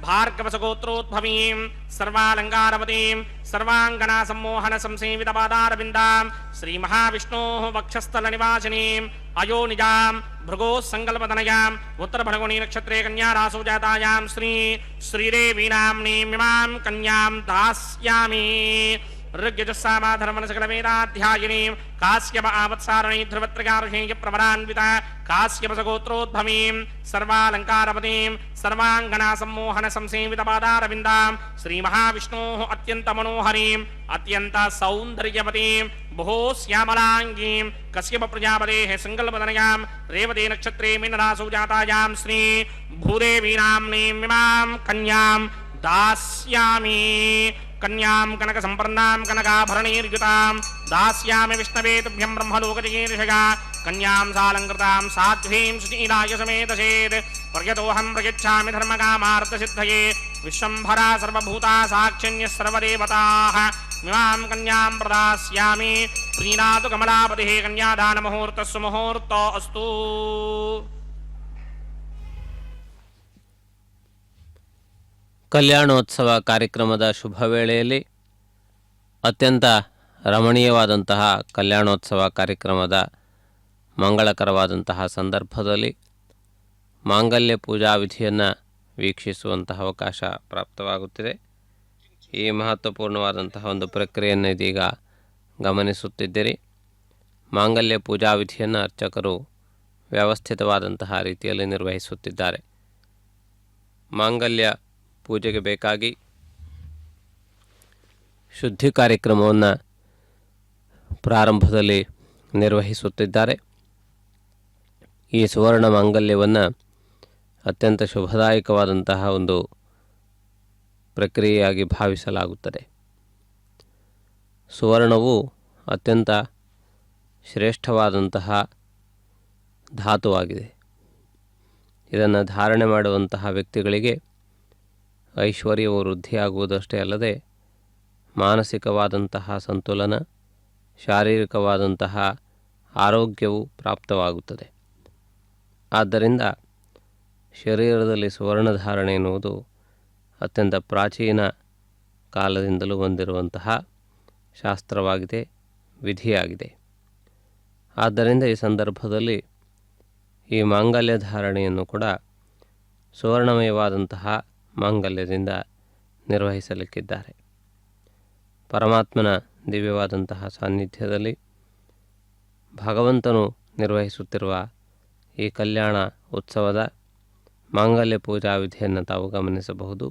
ಭಾರ್ಗವಸಗೋತ್ರೋದ್ಭವೀಂ ಸರ್ವಾಲಂಕಾರವತೀಂ ಸರ್ವಾಂಗನಾ ಸಮ್ಮೋಹನ ಸಂಸೇವಿತ ಪಾದಾರವಿಂದಾಂ ಶ್ರೀ ಮಹಾವಿಷ್ಣೋಃ ವಕ್ಷಸ್ಥಲ ನಿವಾಸಿನೀಂ ಅಯೋನಿಜಾಂ ಭೃಗೋ ಸಂಕಲ್ಪತನಯಾಂ ಉತ್ತರ ಫಲ್ಗುಣಿ ನಕ್ಷತ್ರೇ ಕನ್ಯಾ ರಾಸೌ ಜಾತಾಯಾಂ ಶ್ರೀ ಶ್ರೀದೇವಿ ನಾಮ್ನೀಮಿಮಾಂ ಕನ್ಯಾಂ ದಾಸ್ಯಾಮಿ ಋಗ್ಯಜಸ್ಸಾಮಾಧರ್ಮಣ ಸಕಲ ವೇದಾಧ್ಯಾಯಿನೀಂ ಕಾಶ್ಯಪ ಆವತ್ಸಾರಣೀ ಧ್ರುವತ್ರಗಾರುಷೇಯ ಪ್ರವರಾನ್ವಿತ ಕಾಶ್ಯಪಸಗೋತ್ರೋದ್ಭವೀಂ ಸರ್ವಾಲಂಕಾರಪತೀಂ ಸರ್ವಾಂಗನಾ ಸಮ್ಮೋಹನ ಸಂಸೇವಿತ ಪಾದಾರವಿಂದಾಂ ಶ್ರೀ ಮಹಾವಿಷ್ಣೋಃ ಅತ್ಯಂತ ಮನೋಹರೀಂ ಅತ್ಯಂತ ಸೌಂದರ್ಯವತೀಂ ಬಹು ಶ್ಯಾಮಲಾಂಗೀಂ ಕಶ್ಯಪ ಪ್ರಜಾಪತೇಃ ಸಂಕಲ್ಪತನಯಾಂ ರೇವತಿ ನಕ್ಷತ್ರೇ ಮೀನರಾಸೌ ಜಾತಾಯಾಂ ಶ್ರೀ ಭೂದೇವಿ ನಾಮ್ನೀಮಿಮಾಂ ಕನ್ಯಾಂ दास्यामि कन्यां कनक संपन्नां कनकाभरणैर्युतां दास्यामि विष्णवे तुभ्यं ब्रह्मलोकजगीर्षया कन्यां सालङ्कृतां साध्वीं सुशीलाय समेतसेत् पर्यतोऽहं प्रयच्छामि धर्मकामार्थसिद्धये विश्वम्भरा सर्वभूता साक्षिण्यः सर्वदेवताः इमां कन्यां प्रदास्यामि प्रीणातु कमलापतिः कन्यादानमुहूर्तः सुमुहूर्तो अस्तु। ಕಲ್ಯಾಣೋತ್ಸವ ಕಾರ್ಯಕ್ರಮದ ಶುಭ ವೇಳೆಯಲ್ಲಿ ಅತ್ಯಂತ ರಮಣೀಯವಾದಂತಹ ಕಲ್ಯಾಣೋತ್ಸವ ಕಾರ್ಯಕ್ರಮದ ಮಂಗಳಕರವಾದಂತಹ ಸಂದರ್ಭದಲ್ಲಿ ಮಾಂಗಲ್ಯ ಪೂಜಾ ವಿಧಿಯನ್ನು ವೀಕ್ಷಿಸುವಂತಹ ಅವಕಾಶ ಪ್ರಾಪ್ತವಾಗುತ್ತಿದೆ. ಈ ಮಹತ್ವಪೂರ್ಣವಾದಂತಹ ಒಂದು ಪ್ರಕ್ರಿಯೆಯನ್ನು ಇದೀಗ ಗಮನಿಸುತ್ತಿದ್ದೀರಿ. ಮಾಂಗಲ್ಯ ಪೂಜಾ ವಿಧಿಯನ್ನು ಅರ್ಚಕರು ವ್ಯವಸ್ಥಿತವಾದಂತಹ ರೀತಿಯಲ್ಲಿ ನಿರ್ವಹಿಸುತ್ತಿದ್ದಾರೆ. ಮಾಂಗಲ್ಯ ಪೂಜೆಗೆ ಬೇಕಾಗಿ ಶುದ್ಧಿ ಕಾರ್ಯಕ್ರಮವನ್ನು ಪ್ರಾರಂಭದಲ್ಲಿ ನಿರ್ವಹಿಸುತ್ತಿದ್ದಾರೆ. ಈ ಸುವರ್ಣ ಮಾಂಗಲ್ಯವನ್ನು ಅತ್ಯಂತ ಶುಭದಾಯಕವಾದಂತಹ ಒಂದು ಪ್ರಕ್ರಿಯೆಯಾಗಿ ಭಾವಿಸಲಾಗುತ್ತದೆ. ಸುವರ್ಣವು ಅತ್ಯಂತ ಶ್ರೇಷ್ಠವಾದಂತಹ ಧಾತುವಾಗಿದೆ. ಇದನ್ನು ಧಾರಣೆ ಮಾಡುವಂತಹ ವ್ಯಕ್ತಿಗಳಿಗೆ ಐಶ್ವರ್ಯವು ವೃದ್ಧಿಯಾಗುವುದಷ್ಟೇ ಅಲ್ಲದೆ ಮಾನಸಿಕವಾದಂತಹ ಸಂತುಲನ, ಶಾರೀರಿಕವಾದಂತಹ ಆರೋಗ್ಯವು ಪ್ರಾಪ್ತವಾಗುತ್ತದೆ. ಆದ್ದರಿಂದ ಶರೀರದಲ್ಲಿ ಸುವರ್ಣಧಾರಣೆ ಎನ್ನುವುದು ಅತ್ಯಂತ ಪ್ರಾಚೀನ ಕಾಲದಿಂದಲೂ ಬಂದಿರುವಂತಹ ಶಾಸ್ತ್ರವಾಗಿದೆ, ವಿಧಿಯಾಗಿದೆ. ಆದ್ದರಿಂದ ಈ ಸಂದರ್ಭದಲ್ಲಿ ಈ ಮಾಂಗಲ್ಯ ಧಾರಣೆಯನ್ನು ಕೂಡ ಸುವರ್ಣಮಯವಾದಂತಹ ಮಾಂಗಲ್ಯದಿಂದ ನಿರ್ವಹಿಸಲಿಕ್ಕಿದ್ದಾರೆ. ಪರಮಾತ್ಮನ ದಿವ್ಯವಾದಂತಹ ಸಾನ್ನಿಧ್ಯದಲ್ಲಿ ಭಗವಂತನು ನಿರ್ವಹಿಸುತ್ತಿರುವ ಈ ಕಲ್ಯಾಣ ಉತ್ಸವದ ಮಾಂಗಲ್ಯ ಪೂಜಾ ವಿಧಿಯನ್ನು ತಾವು ಗಮನಿಸಬಹುದು.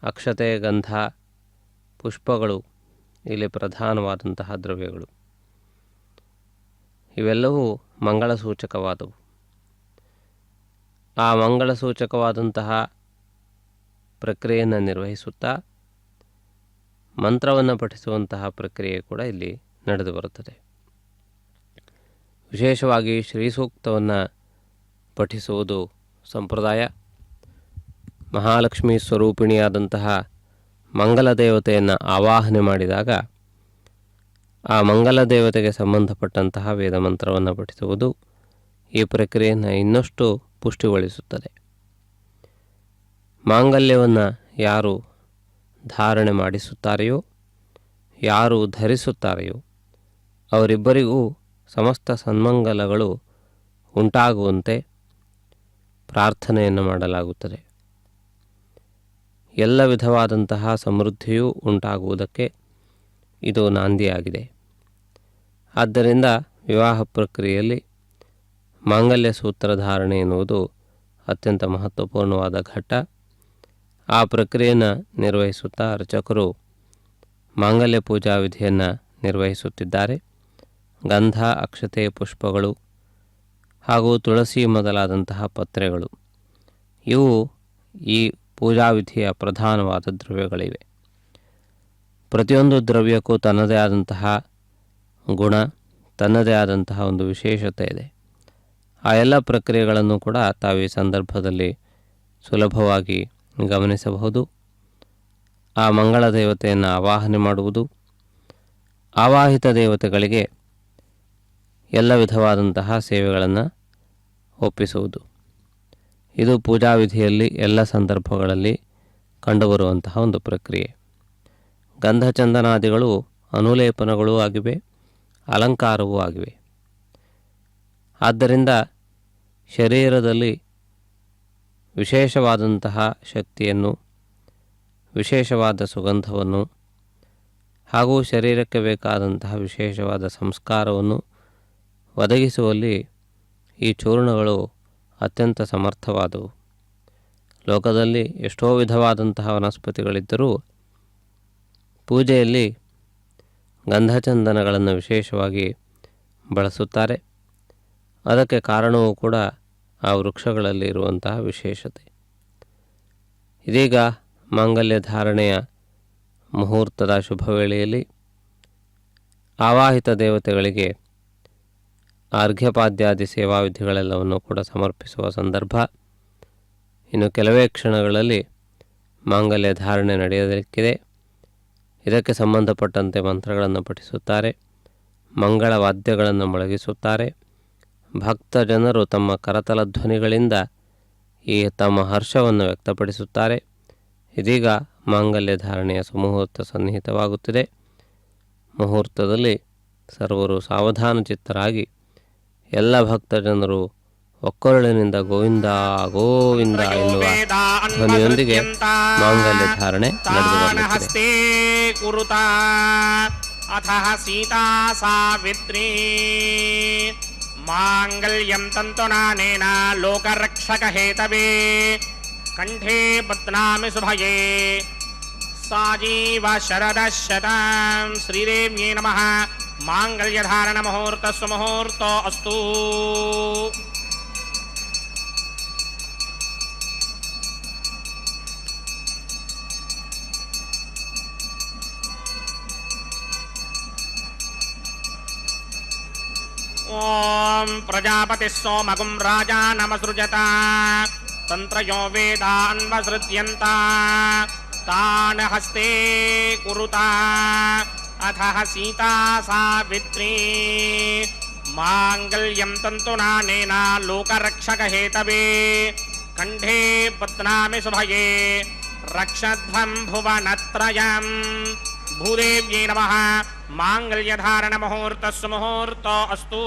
ಅಕ್ಷತೆ, ಗಂಧ, ಪುಷ್ಪಗಳು ಇಲ್ಲಿ ಪ್ರಧಾನವಾದಂತಹ ದ್ರವ್ಯಗಳು. ಇವೆಲ್ಲವೂ ಮಂಗಳ ಸೂಚಕವಾದವು. ಆ ಮಂಗಳ ಸೂಚಕವಾದಂತಹ ಪ್ರಕ್ರಿಯೆಯನ್ನು ನಿರ್ವಹಿಸುತ್ತಾ ಮಂತ್ರವನ್ನು ಪಠಿಸುವಂತಹ ಪ್ರಕ್ರಿಯೆ ಕೂಡ ಇಲ್ಲಿ ನಡೆದು ಬರುತ್ತದೆ. ವಿಶೇಷವಾಗಿ ಶ್ರೀಸೂಕ್ತವನ್ನು ಪಠಿಸುವುದು ಸಂಪ್ರದಾಯ. ಮಹಾಲಕ್ಷ್ಮೀ ಸ್ವರೂಪಿಣಿಯಾದಂತಹ ಮಂಗಲ ದೇವತೆಯನ್ನು ಆವಾಹನೆ ಮಾಡಿದಾಗ ಆ ಮಂಗಲ ದೇವತೆಗೆ ಸಂಬಂಧಪಟ್ಟಂತಹ ವೇದ ಮಂತ್ರವನ್ನು ಪಠಿಸುವುದು ಈ ಪ್ರಕ್ರಿಯೆಯನ್ನು ಇನ್ನಷ್ಟು ಪುಷ್ಟಿಗೊಳಿಸುತ್ತದೆ. ಮಾಂಗಲ್ಯವನ್ನು ಯಾರು ಧಾರಣೆ ಮಾಡಿಸುತ್ತಾರೆಯೋ, ಯಾರು ಧರಿಸುತ್ತಾರೆಯೋ ಅವರಿಬ್ಬರಿಗೂ ಸಮಸ್ತ ಸನ್ಮಂಗಲಗಳು ಉಂಟಾಗುವಂತೆ ಪ್ರಾರ್ಥನೆಯನ್ನು ಮಾಡಲಾಗುತ್ತದೆ. ಎಲ್ಲ ವಿಧವಾದಂತಹ ಸಮೃದ್ಧಿಯೂ ಉಂಟಾಗುವುದಕ್ಕೆ ಇದು ನಾಂದಿಯಾಗಿದೆ. ಆದ್ದರಿಂದ ವಿವಾಹ ಪ್ರಕ್ರಿಯೆಯಲ್ಲಿ ಮಾಂಗಲ್ಯ ಸೂತ್ರಧಾರಣೆ ಎನ್ನುವುದು ಅತ್ಯಂತ ಮಹತ್ವಪೂರ್ಣವಾದ ಘಟ್ಟ. ಆ ಪ್ರಕ್ರಿಯೆಯನ್ನು ನಿರ್ವಹಿಸುತ್ತಾ ಅರ್ಚಕರು ಮಾಂಗಲ್ಯ ಪೂಜಾ ವಿಧಿಯನ್ನು ನಿರ್ವಹಿಸುತ್ತಿದ್ದಾರೆ. ಗಂಧ, ಅಕ್ಷತೆ, ಪುಷ್ಪಗಳು ಹಾಗೂ ತುಳಸಿ ಮೊದಲಾದಂತಹ ಪತ್ರೆಗಳು ಇವು ಈ ಪೂಜಾ ವಿಧಿಯ ಪ್ರಧಾನವಾದ ದ್ರವ್ಯಗಳಿವೆ. ಪ್ರತಿಯೊಂದು ದ್ರವ್ಯಕ್ಕೂ ತನ್ನದೇ ಆದಂತಹ ಗುಣ, ತನ್ನದೇ ಆದಂತಹ ಒಂದು ವಿಶೇಷತೆ ಇದೆ. ಆ ಎಲ್ಲ ಪ್ರಕ್ರಿಯೆಗಳನ್ನು ಕೂಡ ತಾವು ಈ ಸಂದರ್ಭದಲ್ಲಿ ಸುಲಭವಾಗಿ ಗಮನಿಸಬಹುದು. ಆ ಮಂಗಳ ದೇವತೆಯನ್ನು ಆವಾಹನೆ ಮಾಡುವುದು, ಆವಾಹಿತ ದೇವತೆಗಳಿಗೆ ಎಲ್ಲ ವಿಧವಾದಂತಹ ಸೇವೆಗಳನ್ನು ಒಪ್ಪಿಸುವುದು, ಇದು ಪೂಜಾ ವಿಧಿಯಲ್ಲಿ ಎಲ್ಲ ಸಂದರ್ಭಗಳಲ್ಲಿ ಕಂಡುಬರುವಂತಹ ಒಂದು ಪ್ರಕ್ರಿಯೆ. ಗಂಧಚಂದನಾದಿಗಳು ಅನುಲೇಪನಗಳೂ ಆಗಿವೆ, ಅಲಂಕಾರವೂ ಆಗಿವೆ. ಆದ್ದರಿಂದ ಶರೀರದಲ್ಲಿ ವಿಶೇಷವಾದಂತಹ ಶಕ್ತಿಯನ್ನು, ವಿಶೇಷವಾದ ಸುಗಂಧವನ್ನು ಹಾಗೂ ಶರೀರಕ್ಕೆ ಬೇಕಾದಂತಹ ವಿಶೇಷವಾದ ಸಂಸ್ಕಾರವನ್ನು ಒದಗಿಸುವಲ್ಲಿ ಈ ಚೂರ್ಣಗಳು ಅತ್ಯಂತ ಸಮರ್ಥವಾದವು. ಲೋಕದಲ್ಲಿ ಎಷ್ಟೋ ವಿಧವಾದಂತಹ ವನಸ್ಪತಿಗಳಿದ್ದರೂ ಪೂಜೆಯಲ್ಲಿ ಗಂಧಚಂದನಗಳನ್ನು ವಿಶೇಷವಾಗಿ ಬಳಸುತ್ತಾರೆ. ಅದಕ್ಕೆ ಕಾರಣವೂ ಕೂಡ ಆ ವೃಕ್ಷಗಳಲ್ಲಿ ಇರುವಂತಹ ವಿಶೇಷತೆ. ಇದೀಗ ಮಾಂಗಲ್ಯ ಧಾರಣೆಯ ಮುಹೂರ್ತದ ಶುಭ ವೇಳೆಯಲ್ಲಿ ಆವಾಹಿತ ದೇವತೆಗಳಿಗೆ ಅರ್ಘ್ಯಪಾದ್ಯಾದಿ ಸೇವಾ ವಿಧಿಗಳೆಲ್ಲವನ್ನು ಕೂಡ ಸಮರ್ಪಿಸುವ ಸಂದರ್ಭ. ಇನ್ನು ಕೆಲವೇ ಕ್ಷಣಗಳಲ್ಲಿ ಮಾಂಗಲ್ಯ ಧಾರಣೆ ನಡೆಯಲಿಕ್ಕಿದೆ. ಇದಕ್ಕೆ ಸಂಬಂಧಪಟ್ಟಂತೆ ಮಂತ್ರಗಳನ್ನು ಪಠಿಸುತ್ತಾರೆ, ಮಂಗಳ ವಾದ್ಯಗಳನ್ನು ಮೊಳಗಿಸುತ್ತಾರೆ. ಭಕ್ತ ಜನರು ತಮ್ಮ ಕರತಲ ಧ್ವನಿಗಳಿಂದ ಈ ತಮ್ಮ ಹರ್ಷವನ್ನು ವ್ಯಕ್ತಪಡಿಸುತ್ತಾರೆ. ಇದೀಗ ಮಾಂಗಲ್ಯ ಧಾರಣೆಯ ಸುಮುಹೂರ್ತ ಸನ್ನಿಹಿತವಾಗುತ್ತಿದೆ. ಮುಹೂರ್ತದಲ್ಲಿ ಸರ್ವರು ಸಾವಧಾನ ಚಿತ್ತರಾಗಿ ಎಲ್ಲ ಭಕ್ತ ಜನರು ಒಕ್ಕೊರಳಿನಿಂದ ಗೋವಿಂದ ಗೋವಿಂದ ಎನ್ನುವ ಧ್ವನಿಯೊಂದಿಗೆ ಮಾಂಗಲ್ಯ ಧಾರಣೆ ನಡೆದು ಬರುತ್ತದೆ. ಸೀತಾ ಸಾವಿತ್ರಿ ಮಾಂಗಲ್ಯಂ ತಂತುನಾನೇನ ಲೋಕರಕ್ಷಕ ಹೇತವೇ ಕಂಠೇ ಬಧ್ನಾಮಿ ಶುಭಯೇ ಸಾಜೀವ ಶರದ ಶತಂ. ಶ್ರೀದೇವ್ಯೇ ನಮಃ. ಮಾಂಗಲ್ಯಧಾರಣ ಮುಹೂರ್ತ ಸುಮುಹೂರ್ತೋ ಅಸ್ತು. ಓಂ ಪ್ರಜಾಪತಿ ಸೋಮಗುಂ ರಾಜಾ ನಮಸೃಜತ ತಂತ್ರಯೋ ವೇದಾನ್ವಸೃಜ್ಯಂತ ತಾನ್ ಹಸ್ತೆ ಕುರುತ ಅಥ ಸೀತಾ ಸಾವಿತ್ರಿ ಮಾಂಗಲ್ಯಂ ತಂತುನಾನೇನ ಲೋಕರಕ್ಷಕ ಹೇತವೇ ಕಂಠೇ ಬಧ್ನಾಮಿ ಶುಭಯೇ ರಕ್ಷಧ್ವಂ ಭುವನತ್ರಯಂ. ಭೂದೇವ್ಯೈ ನಮಃ. ಮಾಂಗಲ್ಯಧಾರಣ ಮುಹೂರ್ತ ಸುಮುಹೂರ್ತ ಅಸ್ತು.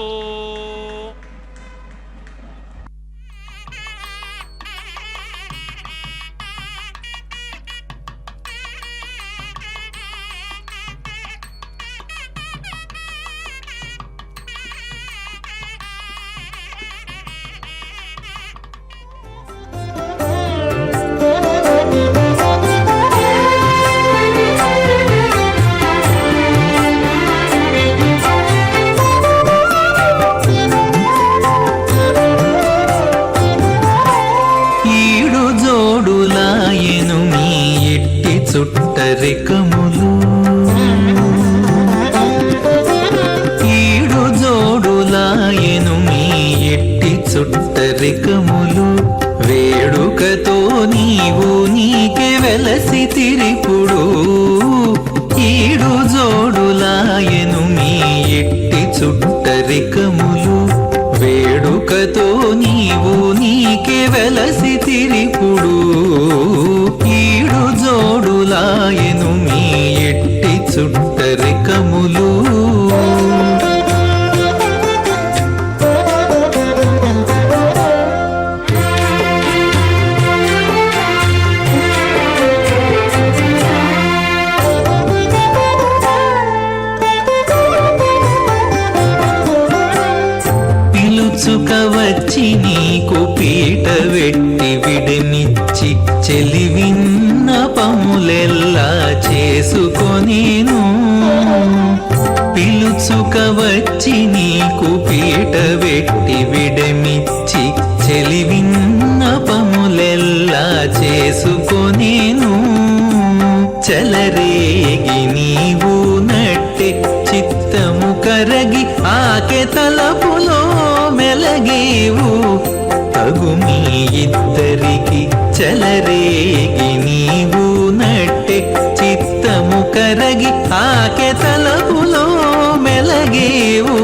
రికములు ఈడు జోడులాయను మీ ఎట్టి చుట్టరికములు వేడుకతో నీవు నీకే వెలసి తిరిపుడు ఈడు జోడులాయను మీ ఎట్టి చుట్టరికములు వేడుకతో నీవు నీకే వెలసి తిరిపుడు ఈడు జోడులాయను మీ ఎట్టి చుట్టరికములు వచ్చి నీకు పీట వెట్టి విడనిచ్చి చెలివిన్న పములెల్లా చేసుకొనేను పిలుచుక వచ్చి నీకు పీట వెట్టి విడమిచ్చి చెలివిన్న పములెల్లా చేసుకొనేను చలరేగి నీవు నట్టె చిత్తము కరగి ఆకె తలపులో మెలగేవు తగు మీ ఇద్దరికి చలరేగి నీవు నట్టె చిత్తము కరగి ఆకె తలపులో మెలగేవు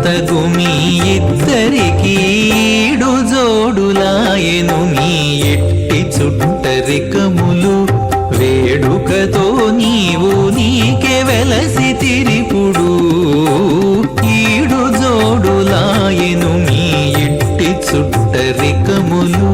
తగు మీ ఇద్దరికి ఈడు జోడులాయెను మీ ఎట్టి చుట్టరికములు వేడుకతో నీవు నీకే వెలసి తిరిపుడు ఈడు జోడులాయెను మీ ఎట్టి చుట్టరికములు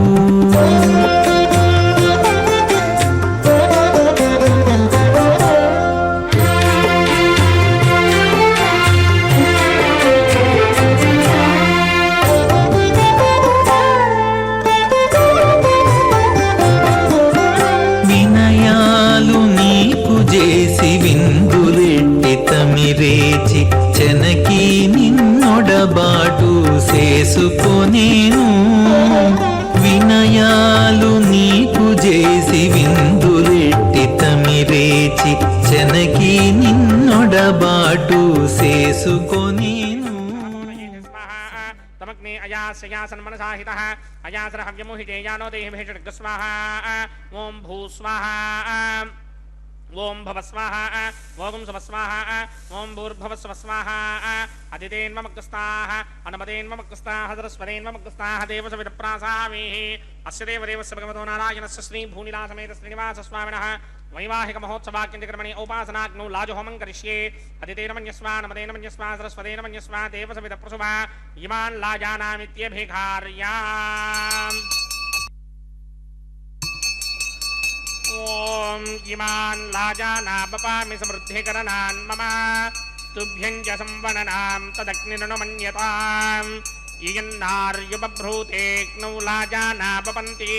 చేసి విందులెట్టి తమిరేచి చెనకి నిన్నొడబాటు చేసుకొనేను వినయాలు నీకు చేసి విందులెట్టి తమిరేచి చెనకి నిన్నొడబాటు చేసుకొనేను तमग्ने अयास्यासन मनसाहितः अयासर हव्यमोहितेयानो देहिभेषड्ग स्वाहा ओम भू स्वाहा ओम भव स्वाहा ओम सुव स्वाहा ओम भूर्भव स्व स्वाहा अदितेन्वमग्स्ताः अनुमतेन्वमग्स्ताः सरस्वतेन्वमग्स्ताः देवसविदप्रासामीः अस्य देवदेवस्य भगवतो नारायणस्य श्री भूनिलासमेत श्रीनिवास स्वामिनः वैवाहिक महोत्सवाक्यकर्मणि औपासनाग्नौ लाजहोमं करिष्ये अदितेन मन्यस्वा नमतेन मन्यस्वा सरस्वतेन मन्यस्वा देवसविदप्रसुभा इमान् लाजानामित्यभिघार्याम् ओम इमान् लाजानापपामि समृद्धिकरणान् मम तुभ्यं च संवननां तदग्निर्नुमन्यताम् इयन्नार्युबभ्रूतेऽग्नौ लाजानापपन्ति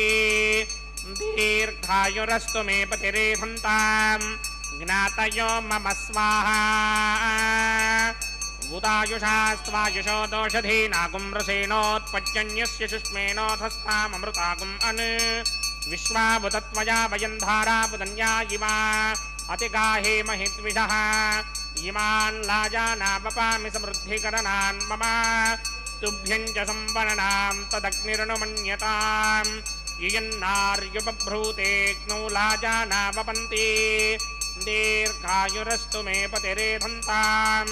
दीर्घायुरस्तु मे पतिरेधन्ताम् ज्ञातयो मम स्वाहा भूतायुषास्त्वायुषो दोषधीनागुं रसेनोत्पज्जन्यस्य शुष्मेनोऽधस्ताममृतागुम् अन् विश्वाभुतत्वया वयन्धारा बुदन्या इमा अतिगाहे महिद्विषः इमान् लाजानापपामि समृद्धिकरणान् मम तुभ्यं च संवरणां तदग्निर्नुमन्यताम् इयन्नार्युबभ्रूतेऽग्नौ लाजानापपन्ति दीर्घायुरस्तु मे पतिरेधन्ताम्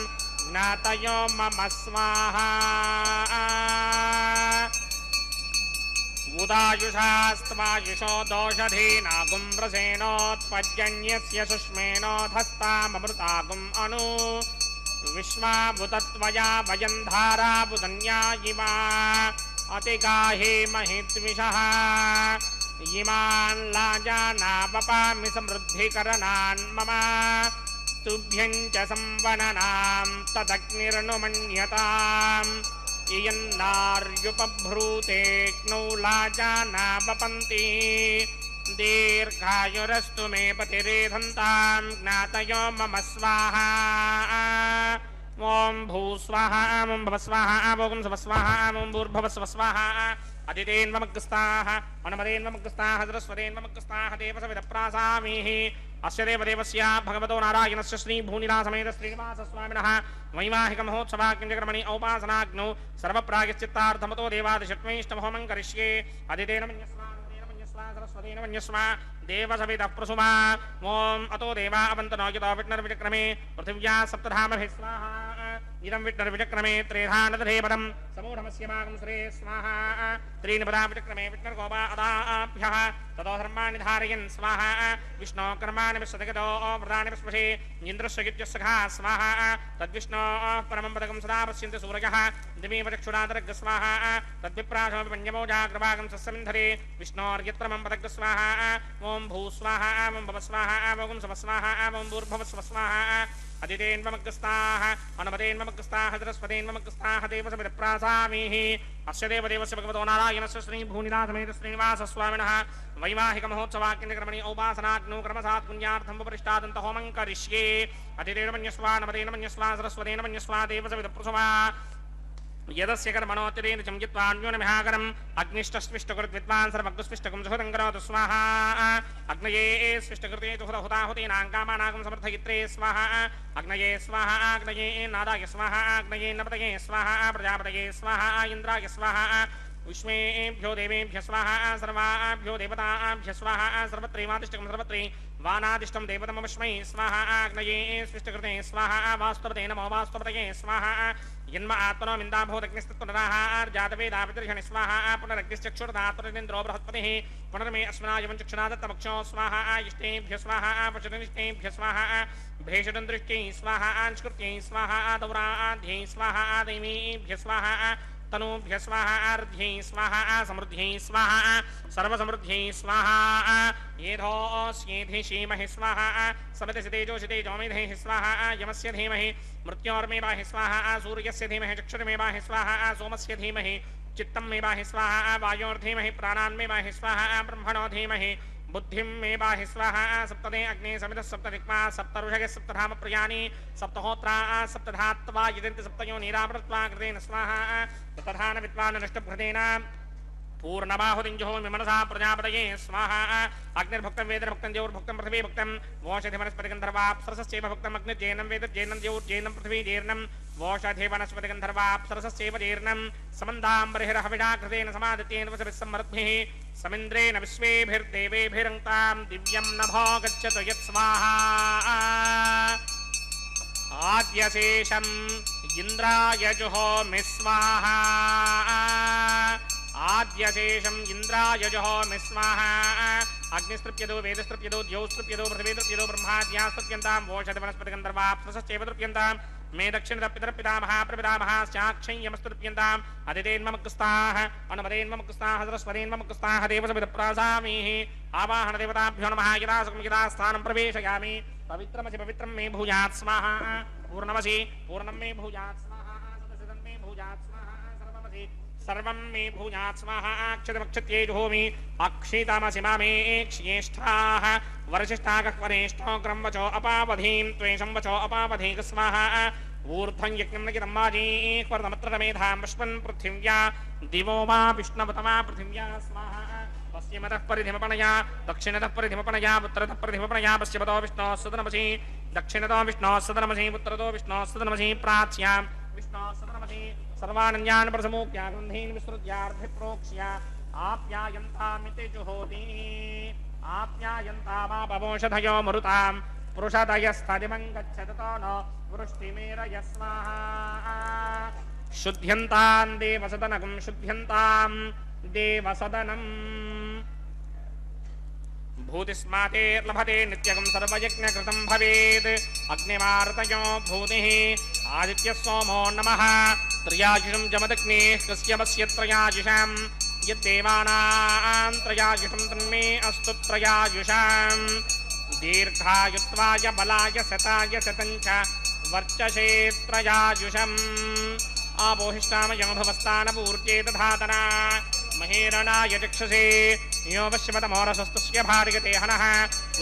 ज्ञातयो मम स्वाहा उदायुषास्त्वायुषो दोषधीनागुं रसेनोत्पज्जन्यस्य शुष्मेनोऽधस्ताममृतागुम् अनु विश्वाभुतत्वया वयन्धारा बुदन्या इमा अतिगाहे महिद्विषः इमान् लाजानापपामि समृद्धिकरणान् मम तुभ्यं च संवननां तदग्निर्नुमन्यताम् इयन्नार्युपभ्रूतेऽग्नौ लाजानापपन्ति दीर्घायुरस्तु मे पतिरेधन्तां ज्ञातयो मम स्वाहा ओम भू स्वाहा ओम भव स्वाहा ओम सुव स्वाहा ओम भूर्भव स्व स्वाहा अदितेन्वमग्स्ताः अनुमतेन्वमग्स्ताः सरस्वतेन्वमग्स्ताः देवसविदप्रासामीः अस्य देवदेवस्य भगवतो नारायणस्य श्री भूनिलासमेत श्रीनिवास स्वामिनः वैवाहिक महोत्सवाक्यकर्मणि औपासनाग्नौ सर्वप्रायश्चित्तार्थमतो देवादिषट्वैष्टमहोमं करिष्ये अदितेन मन्यस्वा सरस्वतेन मन्यस्वा देवसविदप्रसुमा ओम अतो देवा अवन्तनो यतो विष्णुर्विचक्रमे पृथिव्या सप्तधामभिः स्वाहा इदं विष्णुर्विचक्रमे त्रेधानदधेपदं समूढमस्य मागं श्रे स्वाहा त्रीनिपदा विचक्रमे विष्णुर्गोपा अदाभ्यः ततो धर्माणि धारयन् स्वाहा विष्णो कर्माणि विश्वतगतो व्रतानि विस्पृशे इन्द्रस्य गित्यस्सखा स्वाहा तद्विष्णोः परमं पदकं सदा पश्यन्ति सूरयः दिमेव चक्षुरादरग् स्वाहा तद्विप्राशमपि पञ्चमो जाग्रभागं सस्यमिन्धरे विष्णोर्यत्रमं पदग् स्वाहा ओम भू स्वाहा ओम भव स्वाहा ओम सुव स्वाहा ओम भूर्भव स्व स्वाहा अदितेन्वमग्स्ताः अनुमतेन्वमग्स्ताः सरस्वतेन्वमग्स्ताः देवसविदप्रासामीः अस्य देवदेवस्य भगवतो नारायणस्य श्री भूनिलासमेत श्रीनिवास स्वामिनः वैवाहिक महोत्सवाक्यकर्मणि औपासनाग्नौ कर्मसात् पुण्यार्थं उपरिष्टादन्तहोमं करिष्ये अदितेन मन्यस्वा अनुमतेन मन्यस्वा सरस्वतेन मन्यस्वा देवसविदप्रसुमा यदस्य कर्मणोऽतिरेण चित्वान्योनमिहाकरम् अग्निष्टस्विष्टकृद्विद्वान् सर्वग्स्विष्टकं सुहृदं करोतु स्वाहा अग्नये स्विष्टकृते सुहृदहुताहुतीनां कामानागं समर्थयित्रे स्वाहा अग्नये स्वाहा अग्नये नादाय स्वाहा अग्नये नपतये स्वाहा प्रजापतये स्वाहा इन्द्राय स्वाहा उष्मेभ्यो देवेभ्य स्वाहा सर्वाभ्यो देवताभ्य स्वाहा सर्वत्रैवादिष्टकं सर्वत्रै वानादिष्टं देवतमस्मै स्वाहा अग्नये स्विष्टकृते स्वाहा वास्तवते नमो वास्तवतये स्वाहा जन्म आत्मनो मिन्दाभूतग्निस्तुनराहार्जातवेदापितर्षणि स्वाहा पुनरग्निश्चक्षुर्धातुरिन्द्रो बृहस्पतिः पुनर्मे अस्मनायवं चक्षुनादत्तमक्षो स्वाहा इष्टेभ्य स्वाहा पशुनिष्टेभ्य स्वाहा भेषडन्दृष्ट्यै स्वाहा अंस्कृत्यै स्वाहा दौराध्यै स्वाहा दैवीभ्य स्वाहा तनूभ्य स्वाहा अर्ध्यै स्वाहा समृद्ध्यै स्वाहा सर्वसमृद्ध्यै स्वाहा येधोऽस्येधि श्रीमहि स्वाहा समितिसितेजोषितेजो मेधेः स्वाहा यमस्य धीमहि मृत्योर्मेवाहि स्वाहा सूर्यस्य धीमहि चक्षुर्मेवाहि स्वाहा सोमस्य धीमहि चित्तं मेवाहि स्वाहा वायोर्धीमहि प्राणान्मेवाहि स्वाहा ब्रह्मणो धीमहि बुद्धिं मे बाहि स्वाहा सप्तदे अग्ने समितः सप्तदिक्मा सप्तऋषय सप्तधाम प्रियाणि सप्तहोत्रा सप्तधात्वा यजन्ति सप्तयो नीरामृत्वा कृतेन स्वाहा तथान विद्वान् नष्टभृतेन पूर्णबाहुदिञ्जहोमि मनसा प्रजापतये स्वाहा अग्निर्भुक्तं वेदर्भुक्तं द्यौर्भुक्तं पृथिवी भुक्तं वोषधि वनस्पतिगन्धर्वाप्सरसश्चैव भुक्तं अग्निर्जैनं वेदर्जैनं द्यौर्जैनं पृथिवी जीर्णं वोषधि वनस्पतिगन्धर्वाप्सरसश्चैव जीर्णं समन्दाम्बरिहरहविषा कृतेन समादित्येन वसभिस्सम्मरुद्भिः समिन्द्रेण विश्वेभिर्देवेभिरङ्क्तां दिव्यं नभो गच्छतु यत्स्वाहा आद्यशेषम् इन्द्राय जुहोमि स्वाहा आद्यशेषम् इन्द्राय जुहोमि स्वाहा अग्निस्तृप्यदो वेदस्तृप्यदो द्यौस्तृप्यदो पृथिवीतृप्यदो ब्रह्माद्यास्तृप्यन्तां वोषधि वनस्पतिगन्धर्वाप्सरसश्चैव तृप्यन्तां मे दक्षिणतपितरपितामहाप्रपितामहाश्चाक्षय्यमस्तृप्यन्ताम् अदितेन्ममुक्ताः अनुमदेन्ममुक्ताः सरस्वतीन्ममुक्ताः देवसमिदप्रासामीः आवाहनदेवताभ्यो नमः यदा सुखं यदा स्थानं प्रवेशयामि पवित्रमसि पवित्रं मे भूयात् स्वाहा पूर्णमसि पूर्णं मे भूयात् स्वाहा सदसदं मे भूयात् स्वाहा सर्वमसि सर्वं मे भूयात् स्वाहा अक्षतमक्षत्ये जुहोमि अक्षितमसि मामे क्ष्येष्ठाः वरशिष्ठाकः वरेष्ठो क्रं वचो अपावधीं त्वेषं वचो अपावधीक स्वाहा ऊर्ध्वं यज्ञं नगितं वाजीक्वर्तमत्र मेधां पश्वन् पृथिव्या दिवो वा विष्णवतमा पृथिव्या स्वाहा पश्चिमतः परिधिमपणया दक्षिणतः परिधिमपणया उत्तरतः परिधिमपणया पश्चिमतो विष्णोः सदनमसि दक्षिणतो विष्णोः सदनमसि उत्तरतो विष्णोः सदनमसि प्राच्यां विष्णोः सदनमसि सर्वानन्यान् प्रसमूक्त्या ग्रन्थीन् विसृज्यार्थिप्रोक्ष्य आप्यायन्तामिति जुहोति आप्यायन्तामापवोषधयो मरुतां पुरुषदयस्थदिमं गच्छततो न वृष्टिमेरय स्वाहा शुद्ध्यन्तां देवसदनकं शुद्ध्यन्तां देवसदनम् भूतिस्मातेर्लभते नित्यकं सर्वयज्ञकृतं भवेत् अग्निमार्तयो भूतिः आदित्यः सोमो नमः त्रयायुषं जमदग्नेः कस्यपस्य त्रयायुषं यद्देवानां त्रयायुषं तन्मे अस्तु त्रयायुषं दीर्घायुत्वाय बलाय शताय शतञ्च वर्चसे त्रयायुषम् आपोहिष्टामयो भवस्तानपूर्जे दधातना महेरणाय चक्षसे यो वश्यपतमोरसस्तस्य भार्यते हनः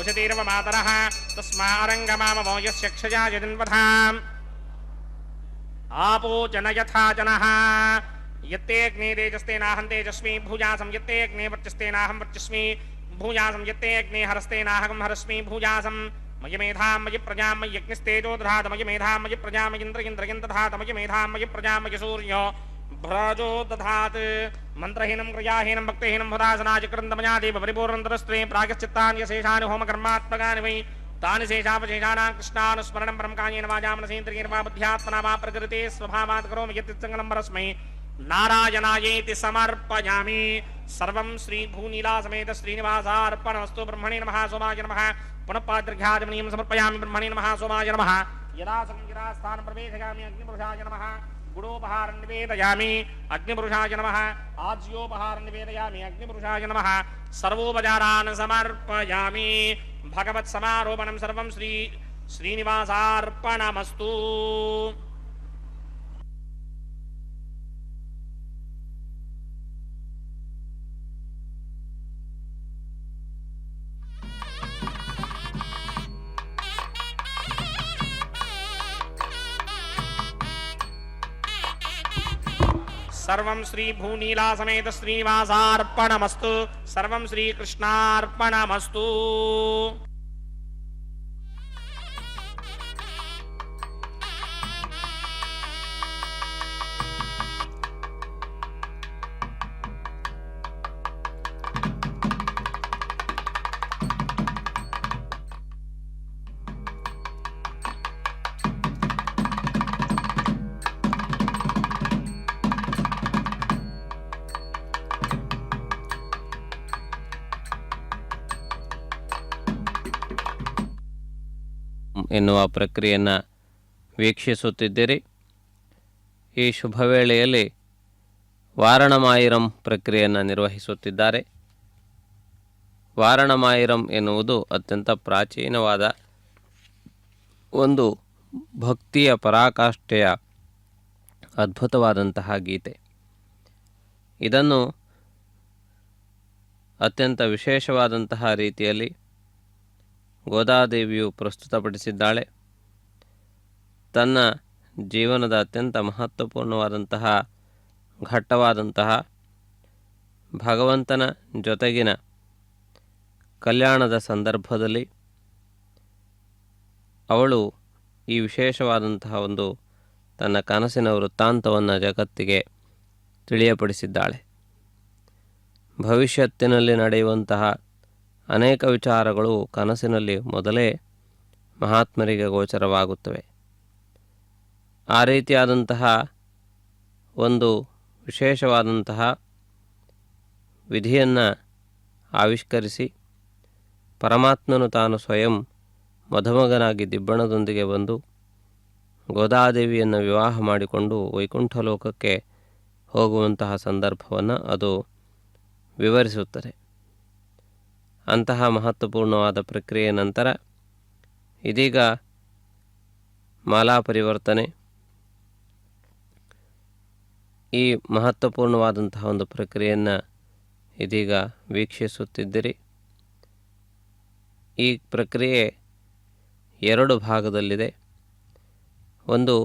उशतीर्व मातरः तस्मारङ्गमामवो यस्य क्षयाय जन्वधाम् आपो जन यथा जनः यत्ते अग्ने तेजस्तेनाहं तेजस्मि भूयासं यत्ते अग्ने वर्चस्तेनाहं वर्चस्मि भूयासं यत्ते अग्ने हरस्तेनाहं हरस्मि भूयासं मयि मेधां मयि प्रजां मयि यज्ञस्तेजो दधात मयि मेधां मयि प्रजां मयि इन्द्रयं दधात मयि मेधां मयि प्रजां मयि सूर्यो भ्राजो दधात् मन्त्रहीनं क्रियाहीनं भक्तिहीनं हुदासनाय क्रन्दमया देव परिपूर्णन्तरस्त्वे प्रागश्चित्तानि शेषानि होमकर्मात्मकानि वै तानि शेषावशेषाणां कृष्णानुस्मरणं परं कायेन वाचा मनसेन्द्रियैर्वा बुद्ध्यात्मना वा प्रकृते स्वभावात् करोमि यत्सङ्गलं परस्मै नारायणायेति समर्पयामि सर्वं श्रीभूनीलासमेत श्रीनिवासार्पणमस्तु ब्रह्मणे नमः सोमाय नमः पुनः पादर्घ्याजमनीयं समर्पयामि ब्रह्मणे नमः सोमाय नमः यदा संगिरास्थानं प्रवेशयामि अग्निपुरुषाय नमः गुडोपहारं निवेदयामि अग्निपुरुषाय नमः आज्योपहारं निवेदयामि अग्निपुरुषाय नमः सर्वोपचारान् समर्पयामि भगवत्समारोपणं सर्वं श्रीनिवासार्पणमस्तु। सर्वं श्री भूनीला समेत श्रीनिवासार्पणमस्तु सर्वं श्रीकृष्णार्पणमस्तु। ಎನ್ನುವ ಪ್ರಕ್ರಿಯೆಯನ್ನು ವೀಕ್ಷಿಸುತ್ತಿದ್ದೀರಿ. ಈ ಶುಭ ವೇಳೆಯಲ್ಲಿ ವಾರಣಮಾಯಿರಂ ಪ್ರಕ್ರಿಯೆಯನ್ನು ನಿರ್ವಹಿಸುತ್ತಿದ್ದಾರೆ. ವಾರಣಮಾಯಿರಂ ಎನ್ನುವುದು ಅತ್ಯಂತ ಪ್ರಾಚೀನವಾದ ಒಂದು ಭಕ್ತಿಯ ಪರಾಕಾಷ್ಠೆಯ ಅದ್ಭುತವಾದಂತಹ ಗೀತೆ. ಇದನ್ನು ಅತ್ಯಂತ ವಿಶೇಷವಾದಂತಹ ರೀತಿಯಲ್ಲಿ ಗೋದಾದೇವಿಯು ಪ್ರಸ್ತುತಪಡಿಸಿದ್ದಾಳೆ. ತನ್ನ ಜೀವನದ ಅತ್ಯಂತ ಮಹತ್ವಪೂರ್ಣವಾದಂತಹ ಘಟ್ಟವಾದಂತಹ ಭಗವಂತನ ಜೊತೆಗಿನ ಕಲ್ಯಾಣದ ಸಂದರ್ಭದಲ್ಲಿ ಅವಳು ಈ ವಿಶೇಷವಾದಂತಹ ಒಂದು ತನ್ನ ಕನಸಿನ ವೃತ್ತಾಂತವನ್ನು ಜಗತ್ತಿಗೆ ತಿಳಿಯಪಡಿಸಿದ್ದಾಳೆ. ಭವಿಷ್ಯತ್ತಿನಲ್ಲಿ ನಡೆಯುವಂತಹ ಅನೇಕ ವಿಚಾರಗಳು ಕನಸಿನಲ್ಲಿ ಮೊದಲೇ ಮಹಾತ್ಮರಿಗೆ ಗೋಚರವಾಗುತ್ತವೆ. ಆ ರೀತಿಯಾದಂತಹ ಒಂದು ವಿಶೇಷವಾದಂತಹ ವಿಧಿಯನ್ನು ಆವಿಷ್ಕರಿಸಿ ಪರಮಾತ್ಮನು ತಾನು ಸ್ವಯಂ ಮಧುಮಗನಾಗಿ ದಿಬ್ಬಣದೊಂದಿಗೆ ಬಂದು ಗೋದಾದೇವಿಯನ್ನು ವಿವಾಹ ಮಾಡಿಕೊಂಡು ವೈಕುಂಠ ಲೋಕಕ್ಕೆ ಹೋಗುವಂತಹ ಸಂದರ್ಭವನ್ನು ಅದು ವಿವರಿಸುತ್ತದೆ. ಅಂತಹ ಮಹತ್ವಪೂರ್ಣವಾದ ಪ್ರಕ್ರಿಯೆಯ ನಂತರ ಇದೀಗ ಮಾಲಾ ಪರಿವರ್ತನೆ, ಈ ಮಹತ್ವಪೂರ್ಣವಾದಂತಹ ಒಂದು ಪ್ರಕ್ರಿಯೆಯನ್ನು ಇದೀಗ ವೀಕ್ಷಿಸುತ್ತಿದ್ದಿರಿ. ಈ ಪ್ರಕ್ರಿಯೆ 2 ಭಾಗದಲ್ಲಿದೆ. ಒಂದು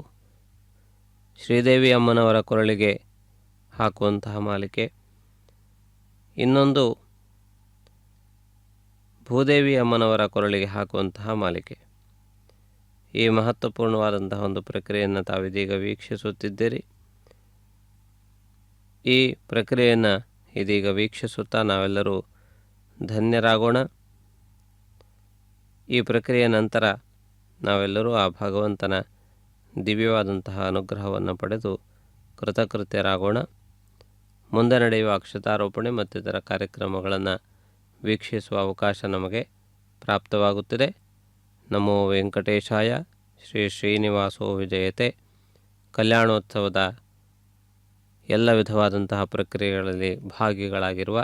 ಶ್ರೀದೇವಿ ಅಮ್ಮನವರ ಕೊರಳಿಗೆ ಹಾಕುವಂತಹ ಮಾಲಿಕೆ, ಇನ್ನೊಂದು ಭೂದೇವಿ ಅಮ್ಮನವರ ಕೊರಳಿಗೆ ಹಾಕುವಂತಹ ಮಾಲಿಕೆ. ಈ ಮಹತ್ವಪೂರ್ಣವಾದಂತಹ ಒಂದು ಪ್ರಕ್ರಿಯೆಯನ್ನು ತಾವಿದೀಗ ವೀಕ್ಷಿಸುತ್ತಿದ್ದೀರಿ. ಈ ಪ್ರಕ್ರಿಯೆಯನ್ನು ಇದೀಗ ವೀಕ್ಷಿಸುತ್ತಾ ನಾವೆಲ್ಲರೂ ಧನ್ಯರಾಗೋಣ. ಈ ಪ್ರಕ್ರಿಯೆಯ ನಂತರ ನಾವೆಲ್ಲರೂ ಆ ಭಗವಂತನ ದಿವ್ಯವಾದಂತಹ ಅನುಗ್ರಹವನ್ನು ಪಡೆದು ಕೃತಕೃತ್ಯರಾಗೋಣ. ಮುಂದೆ ನಡೆಯುವ ಅಕ್ಷತಾರೋಪಣೆ ಮತ್ತಿತರ ಕಾರ್ಯಕ್ರಮಗಳನ್ನು ವೀಕ್ಷಿಸುವ ಅವಕಾಶ ನಮಗೆ ಪ್ರಾಪ್ತವಾಗುತ್ತಿದೆ. ನಮೋ ವೆಂಕಟೇಶಾಯ. ಶ್ರೀ ಶ್ರೀನಿವಾಸೋ ವಿಜಯತೆ. ಕಲ್ಯಾಣೋತ್ಸವದ ಎಲ್ಲ ವಿಧವಾದಂತಹ ಪ್ರಕ್ರಿಯೆಗಳಲ್ಲಿ ಭಾಗಿಗಳಾಗಿರುವ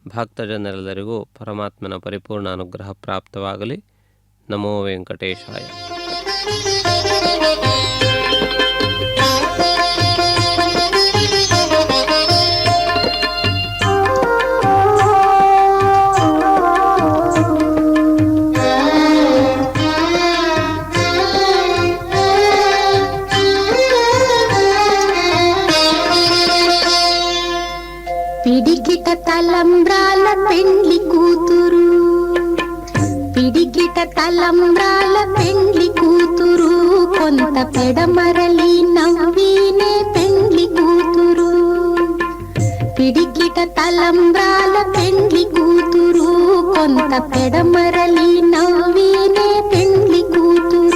ಭಕ್ತಜನರೆಲ್ಲರಿಗೂ ಪರಮಾತ್ಮನ ಪರಿಪೂರ್ಣ ಅನುಗ್ರಹ ಪ್ರಾಪ್ತವಾಗಲಿ. ನಮೋ ವೆಂಕಟೇಶಾಯ. పిడికిట తలంబ్రాల పెండ్లి కూతురు, పిడికిట తలంబ్రాల పెండ్లి కూతురు, కొంత పెడమరలి నవ్వినే పెండ్లి కూతురు. పిడికిట తలంబ్రాల పెండ్లి కూతురు, కొంత పెడమరలి నవ్వినే పెండ్లి కూతురు.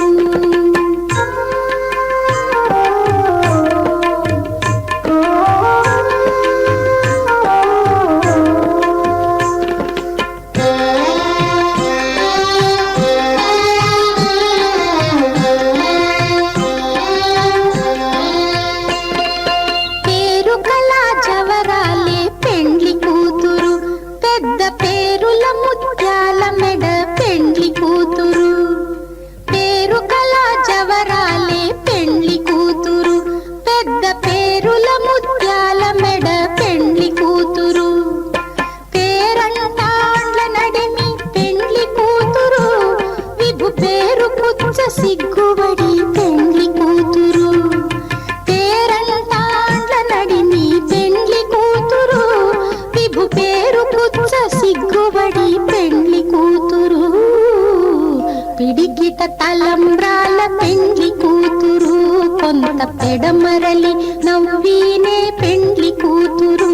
ముత్యాల మెడ పెండ్లి కూతురు. తలంబ్రాల పెండ్లి కూతురు కొంత పెడమరలి నవ్వీనే పెండ్లి కూతురు